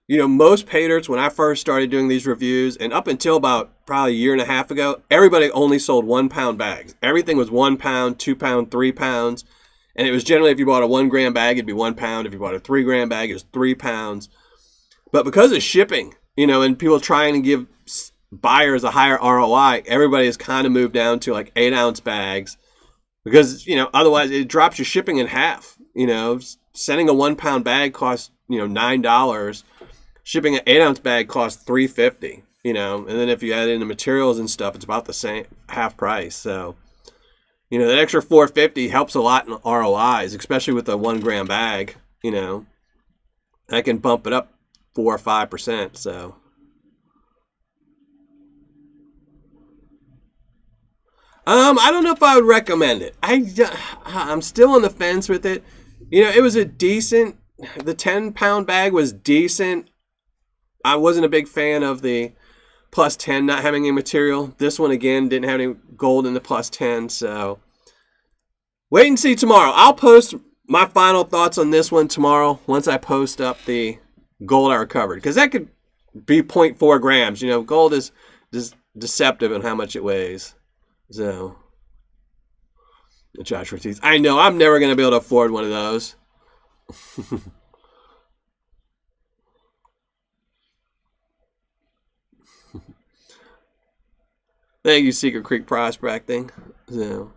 you know, most Paydirts, when I first started doing these reviews, and up until about probably a year and a half ago, everybody only sold 1-pound bags. Everything was 1 pound, 2 pound, 3 pounds. And it was generally, if you bought a 1-gram bag, it'd be 1 pound. If you bought a 3-gram bag, it was 3 pounds. But because of shipping, you know, and people trying to give buyers a higher ROI, everybody has kind of moved down to like 8-ounce bags, because, you know, otherwise it drops your shipping in half. You know, sending a 1 pound bag costs, you know, $9. Shipping an 8 ounce bag costs $3.50. You know, and then if you add in the materials and stuff, it's about the same, half price. So, you know, that extra $4.50 helps a lot in ROIs, especially with a 1 gram bag. You know, I can bump it up 4 or 5%. So, I don't know if I would recommend it. I'm still on the fence with it. You know, it was a decent. The 10 pound bag was decent. I wasn't a big fan of the plus 10 not having any material. This one again didn't have any gold in the plus 10. So wait and see tomorrow. I'll post my final thoughts on this one tomorrow once I post up the gold I recovered, because that could be 0.4 grams. You know, gold is deceptive in how much it weighs. So Josh Ortiz, I know I'm never going to be able to afford one of those. Thank you, Secret Creek Prospecting. So,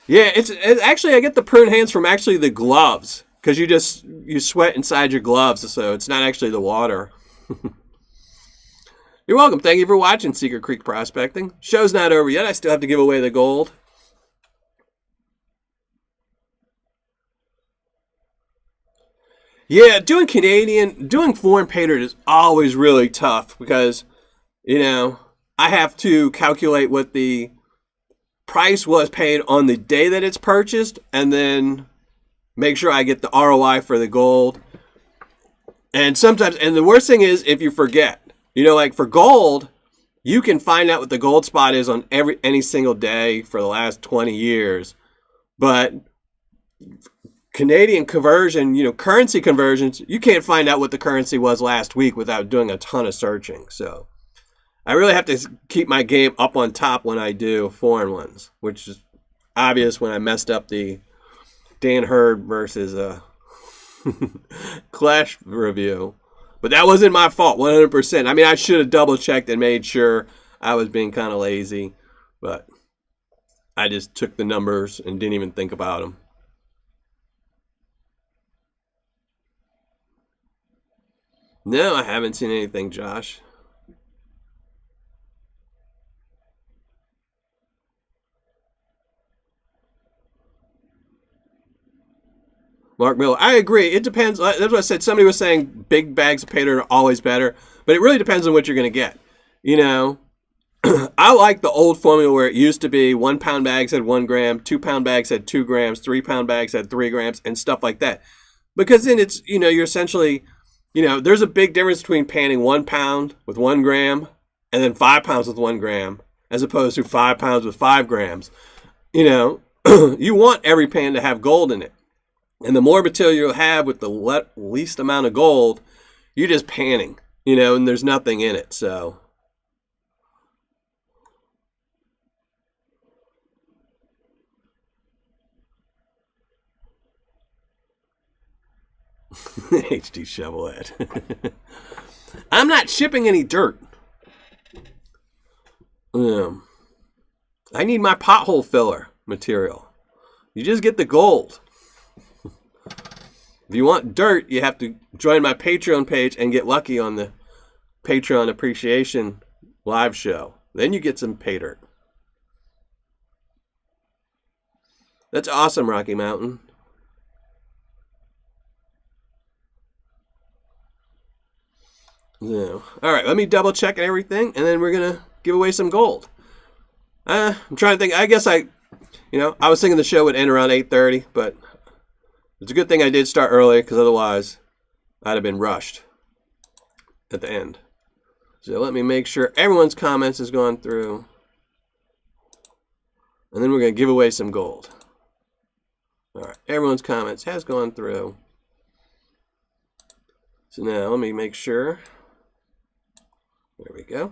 yeah, it's actually, I get the prune hands from actually the gloves, because you sweat inside your gloves, so it's not actually the water. You're welcome. Thank you for watching Secret Creek Prospecting. Show's not over yet. I still have to give away the gold. Yeah, doing foreign Paydirt is always really tough because, you know, I have to calculate what the price was paid on the day that it's purchased and then make sure I get the ROI for the gold. And sometimes, and the worst thing is if you forget. You know, like for gold, you can find out what the gold spot is on any single day for the last 20 years. But Canadian conversion, you know, currency conversions, you can't find out what the currency was last week without doing a ton of searching. So I really have to keep my game up on top when I do foreign ones, which is obvious when I messed up the Dan Hurd versus Clash review. But that wasn't my fault, 100%. I mean, I should have double-checked and made sure I was being kind of lazy. But I just took the numbers and didn't even think about them. No, I haven't seen anything, Josh. Mark Miller, I agree. It depends. That's what I said. Somebody was saying big bags of Paydirt are always better, but it really depends on what you're going to get. You know, I like the old formula where it used to be 1 pound bags had 1 gram, 2 pound bags had 2 grams, 3 pound bags had 3 grams, and stuff like that. Because then it's, you know, you're essentially, you know, there's a big difference between panning 1 pound with 1 gram and then 5 pounds with 1 gram, as opposed to 5 pounds with 5 grams. You know, you want every pan to have gold in it. And the more material you have with the least amount of gold, you're just panning, you know, and there's nothing in it. So, HD Shovelhead. I'm not shipping any dirt. I need my pothole filler material. You just get the gold. If you want dirt, you have to join my Patreon page and get lucky on the Patreon Appreciation live show. Then you get some Paydirt. That's awesome, Rocky Mountain. So, all right, let me double check everything, and then we're going to give away some gold. I'm trying to think. I guess I was thinking the show would end around 8:30, but it's a good thing I did start early, because otherwise I'd have been rushed at the end. So let me make sure everyone's comments has gone through. And then we're going to give away some gold. All right, everyone's comments has gone through. So now let me make sure. There we go.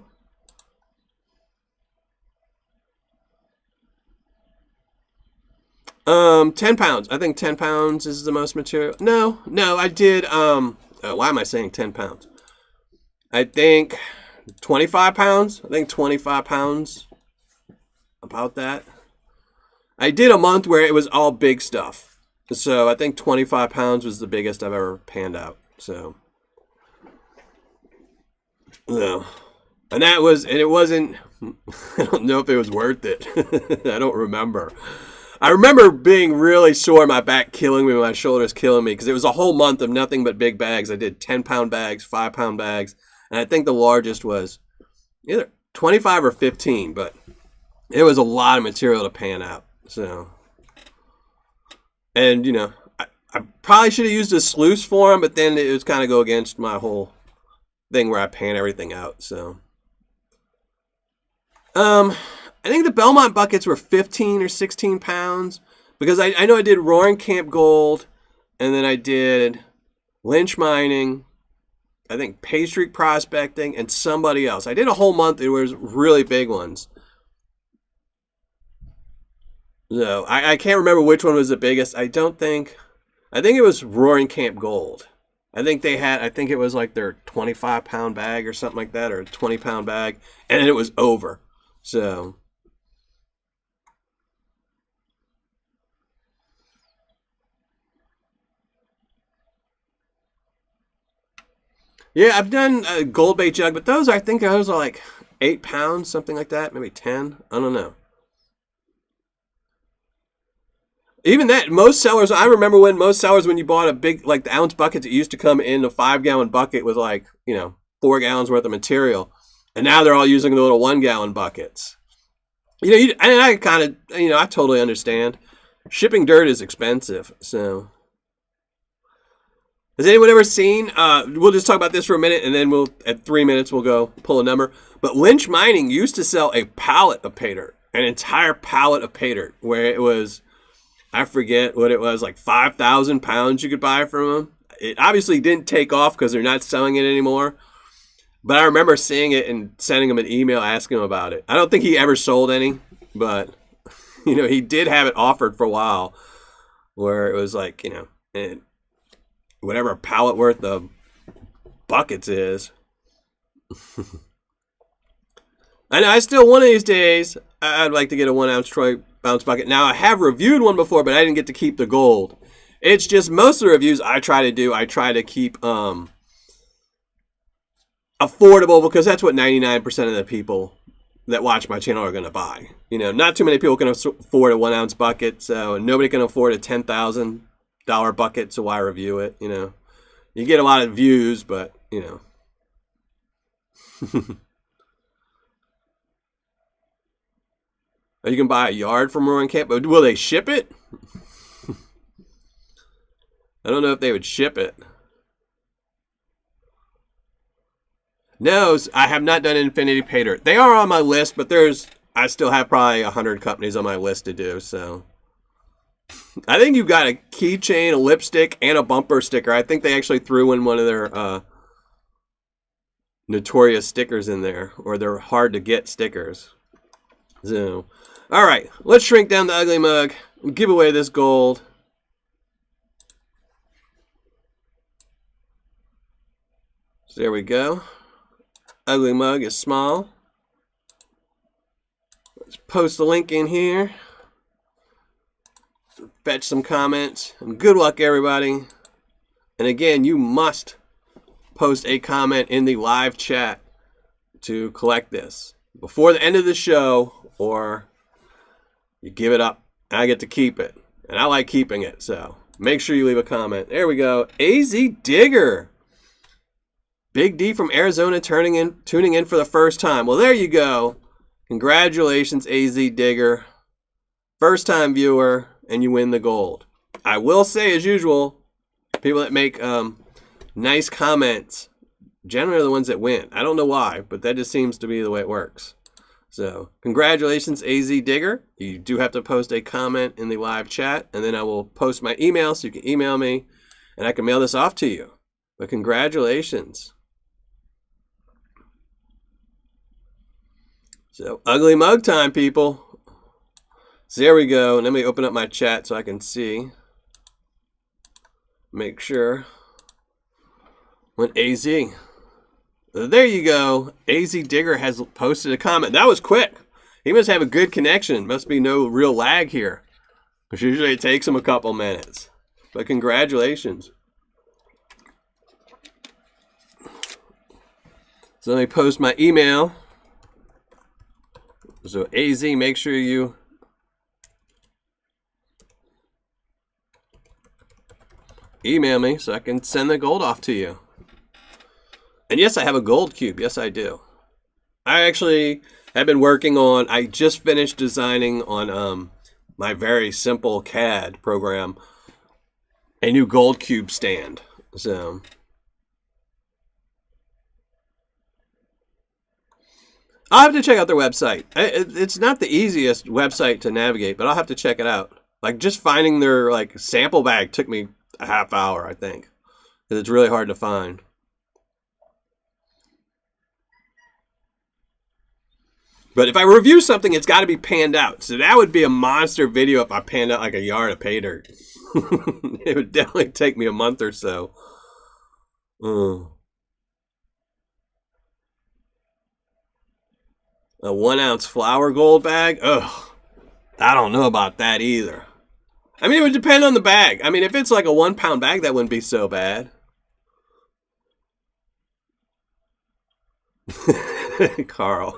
$10 pounds. I think 10 pounds is the most material. No, I did, why am I saying 10 pounds? I think 25 pounds. I think 25 pounds about that. I did a month where it was all big stuff. So I think 25 pounds was the biggest I've ever panned out. So, no. And it wasn't, I don't know if it was worth it. I don't remember. I remember being really sore, my back killing me, my shoulders killing me, because it was a whole month of nothing but big bags. I did 10-pound bags, 5-pound bags, and I think the largest was either 25 or 15, but it was a lot of material to pan out. So, and, I probably should have used a sluice form, but then it was kind of go against my whole thing where I pan everything out, so. I think the Belmont buckets were 15 or 16 pounds because I know I did Roaring Camp Gold, and then I did Lynch Mining, I think Paydirt Prospecting, and somebody else. I did a whole month. It was really big ones. So I can't remember which one was the biggest. I think it was Roaring Camp Gold. I think it was like their 25-pound bag or something like that, or a 20-pound bag, and it was over. So, yeah, I've done a gold bait jug, but I think those are like 8 pounds, something like that, maybe 10. I don't know. Even that, I remember when you bought a big, like the ounce bucket that used to come in a 5-gallon bucket with like, 4 gallons worth of material. And now they're all using the little 1-gallon buckets. And I kind of, I totally understand. Shipping dirt is expensive, so. Has anyone ever seen, we'll just talk about this for a minute, and then at 3 minutes, we'll go pull a number. But Lynch Mining used to sell a pallet of Paydirt, an entire pallet of Paydirt, where it was, I forget what it was, like 5,000 pounds you could buy from them. It obviously didn't take off because they're not selling it anymore. But I remember seeing it and sending him an email asking him about it. I don't think he ever sold any, but, he did have it offered for a while where it was like, whatever a pallet worth of buckets is. I still, one of these days, I'd like to get a 1-ounce Troy Bounce bucket. Now, I have reviewed one before, but I didn't get to keep the gold. It's just most of the reviews I try to keep affordable, because that's what 99% of the people that watch my channel are going to buy. Not too many people can afford a 1-ounce bucket, so nobody can afford a $10,000 bucket, so why review it? You get a lot of views, but Oh, you can buy a yard from Roaring Camp, but will they ship it? I don't know if they would ship it. No, I have not done Infinity Paydirt. They are on my list, but I still have probably 100 companies on my list to do, so. I think you've got a keychain, a lipstick, and a bumper sticker. I think they actually threw in one of their notorious stickers in there, or they're hard to get stickers. So, all right, let's shrink down the ugly mug and give away this gold. So there we go. Ugly mug is small. Let's post the link in here. Fetch some comments. And good luck, everybody. And again, you must post a comment in the live chat to collect this before the end of the show, or you give it up and I get to keep it. And I like keeping it, so make sure you leave a comment. There we go. AZ Digger. Big D from Arizona tuning in for the first time. Well, there you go. Congratulations, AZ Digger. First time viewer, and you win the gold. I will say, as usual, people that make nice comments generally are the ones that win. I don't know why, but that just seems to be the way it works. So, congratulations, AZ Digger. You do have to post a comment in the live chat, and then I will post my email so you can email me, and I can mail this off to you. But congratulations. So, ugly mug time, people. So there we go. And let me open up my chat so I can see. Make sure. Went AZ. There you go. AZ Digger has posted a comment. That was quick. He must have a good connection. Must be no real lag here. Because usually it takes him a couple minutes. But congratulations. So let me post my email. So AZ, make sure you email me so I can send the gold off to you. And yes, I have a gold cube. Yes, I do. I actually have been working on, I just finished designing on my very simple CAD program, a new gold cube stand. So I'll have to check out their website. It's not the easiest website to navigate, but I'll have to check it out. Like just finding their like sample bag took me a half hour, I think, because it's really hard to find. But if I review something, it's got to be panned out. So that would be a monster video if I panned out like a yard of Paydirt. It would definitely take me a month or so. A 1 ounce flour gold bag? Ugh. I don't know about that either. I mean, it would depend on the bag. I mean, if it's like a 1 pound bag, that wouldn't be so bad. Carl.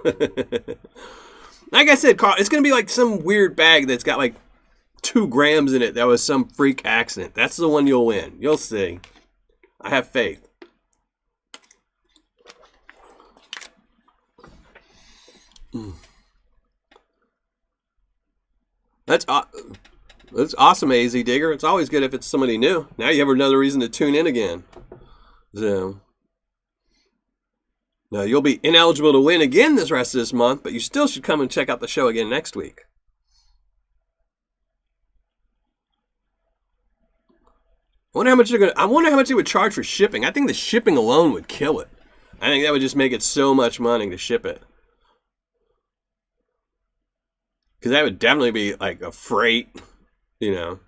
Like I said, Carl, it's going to be like some weird bag that's got like 2 grams in it that was some freak accident. That's the one you'll win. You'll see. I have faith. That's awesome, AZ Digger. It's always good if it's somebody new. Now you have another reason to tune in again. So now you'll be ineligible to win again this rest of this month, but you still should come and check out the show again next week. I wonder how much they would charge for shipping. I think the shipping alone would kill it. I think that would just make it so much money to ship it. Because that would definitely be like a freight, you know.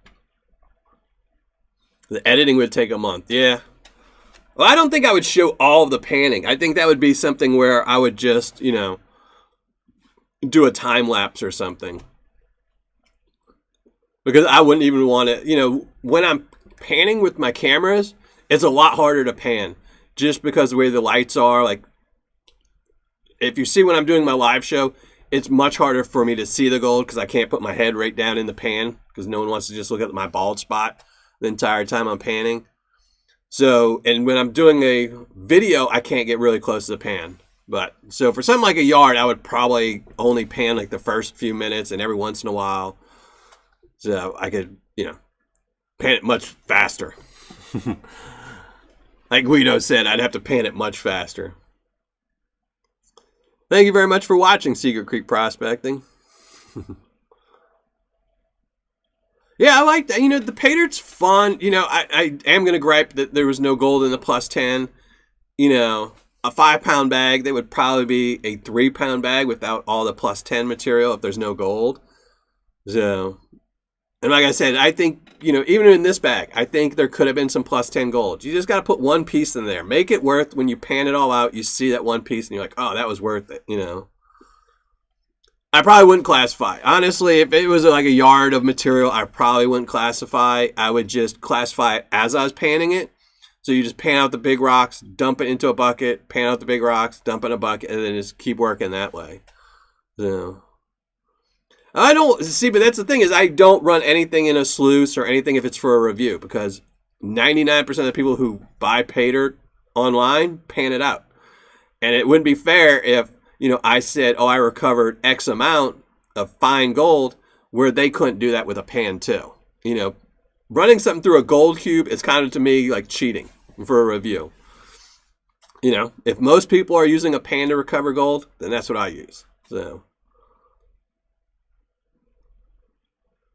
The editing would take a month. Yeah. Well, I don't think I would show all of the panning. I think that would be something where I would just, you know, do a time lapse or something. Because I wouldn't even want to, you know, when I'm panning with my cameras, it's a lot harder to pan. Just because the way the lights are, like, if you see when I'm doing my live show, it's much harder for me to see the gold because I can't put my head right down in the pan because no one wants to just look at my bald spot the entire time I'm panning. So, and when I'm doing a video, I can't get really close to the pan. But, so for something like a yard, I would probably only pan like the first few minutes and every once in a while. So I could, you know, pan it much faster. Like Guido said, I'd have to pan it much faster. Thank you very much for watching Secret Creek Prospecting. Yeah, I like that. You know, the Paydirt's fun. You know, I am going to gripe that there was no gold in the plus 10. You know, a 5 pound bag, that would probably be a 3 pound bag without all the plus 10 material if there's no gold. So, and like I said, I think, you know, even in this bag, I think there could have been some plus 10 gold. You just got to put one piece in there. Make it worth, when you pan it all out, you see that one piece and you're like, oh, that was worth it, you know. I probably wouldn't classify. Honestly, if it was like a yard of material, I probably wouldn't classify. I would just classify it as I was panning it. So you just pan out the big rocks, dump it into a bucket, pan out the big rocks, dump it in a bucket, and then just keep working that way. So I don't see, but that's the thing, is I don't run anything in a sluice or anything if it's for a review, because 99% of the people who buy Paydirt online pan it out. And it wouldn't be fair if, you know, I said, oh, I recovered X amount of fine gold, where they couldn't do that with a pan too. You know, running something through a gold cube is kind of, to me, like cheating for a review. You know, if most people are using a pan to recover gold, then that's what I use. So,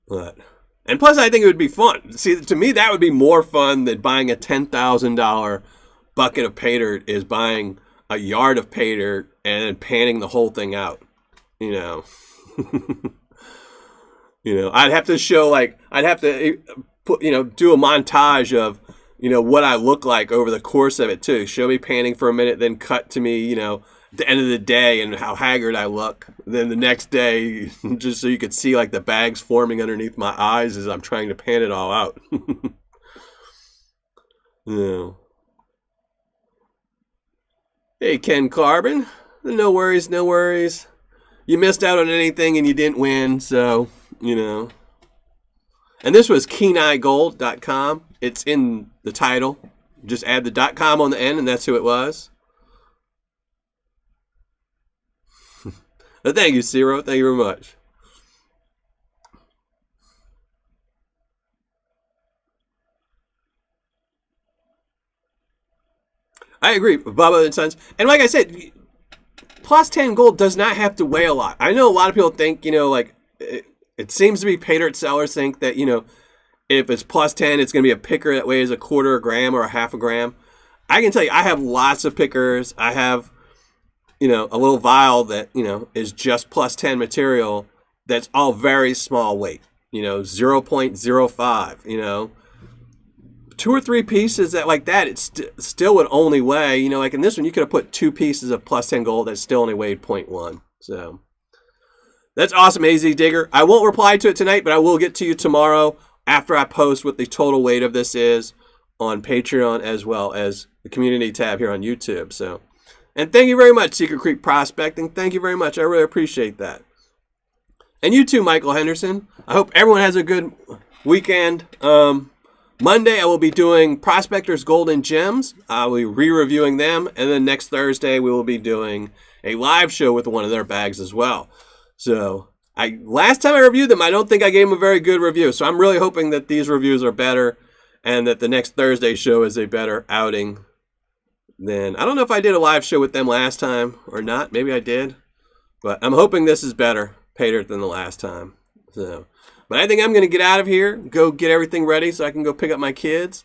but, and plus I think it would be fun. See, to me, that would be more fun than buying a $10,000 bucket of Paydirt is buying a yard of Paydirt and then panning the whole thing out, you know. You know, I'd have to show, like, I'd have to put, you know, do a montage of, you know, what I look like over the course of it too. Show me panning for a minute, then cut to me, you know, the end of the day and how haggard I look. Then the next day, just so you could see like the bags forming underneath my eyes as I'm trying to pan it all out. Yeah. Hey, Ken Carbon. No worries, no worries. You missed out on anything and you didn't win, so, you know. And this was KenaiGold.com. It's in the title. Just add the .com on the end and that's who it was. But thank you, Ciro. Thank you very much. I agree with Bubba and Sons. And like I said, plus 10 gold does not have to weigh a lot. I know a lot of people think, like it seems to be Paydirt sellers think that, if it's plus 10, it's going to be a picker that weighs a quarter a gram or a half a gram. I can tell you, I have lots of pickers. I have, a little vial that, is just plus 10 material that's all very small weight, 0.05, 2 or 3 pieces that like that, it still would only weigh, like in this one, you could have put 2 pieces of plus 10 gold that still only weighed 0.1. So that's awesome, AZ Digger. I won't reply to it tonight, but I will get to you tomorrow after I post what the total weight of this is on Patreon as well as the community tab here on YouTube. So, and thank you very much, Secret Creek Prospecting. Thank you very much. I really appreciate that. And you too, Michael Henderson. I hope everyone has a good weekend. Monday, I will be doing Prospectors Gold and Gems. I will be re-reviewing them. And then next Thursday, we will be doing a live show with one of their bags as well. So, last time I reviewed them, I don't think I gave them a very good review. So, I'm really hoping that these reviews are better and that the next Thursday show is a better outing than... I don't know if I did a live show with them last time or not. Maybe I did. But I'm hoping this is better, Paydirt, than the last time. So... But I think I'm going to get out of here, go get everything ready so I can go pick up my kids.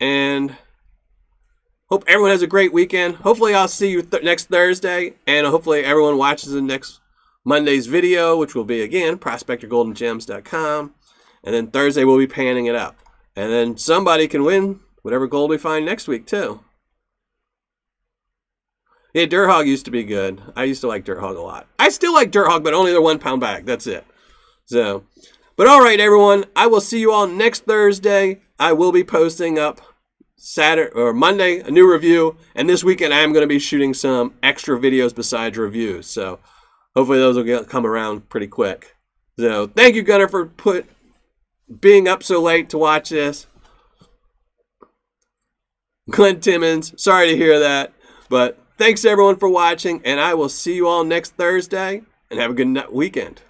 And hope everyone has a great weekend. Hopefully I'll see you next Thursday. And hopefully everyone watches the next Monday's video, which will be, again, prospectorgoldandgems.com. And then Thursday we'll be panning it up. And then somebody can win whatever gold we find next week, too. Yeah, Dirt Hog used to be good. I used to like Dirt Hog a lot. I still like Dirt Hog, but only the 1 pound bag. That's it. So... But all right, everyone, I will see you all next Thursday. I will be posting up Saturday or Monday a new review, and this weekend I am going to be shooting some extra videos besides reviews. So hopefully those will come around pretty quick. So thank you, Gunnar, for being up so late to watch this. Glenn Timmons, sorry to hear that, but thanks everyone for watching, and I will see you all next Thursday, and have a good weekend.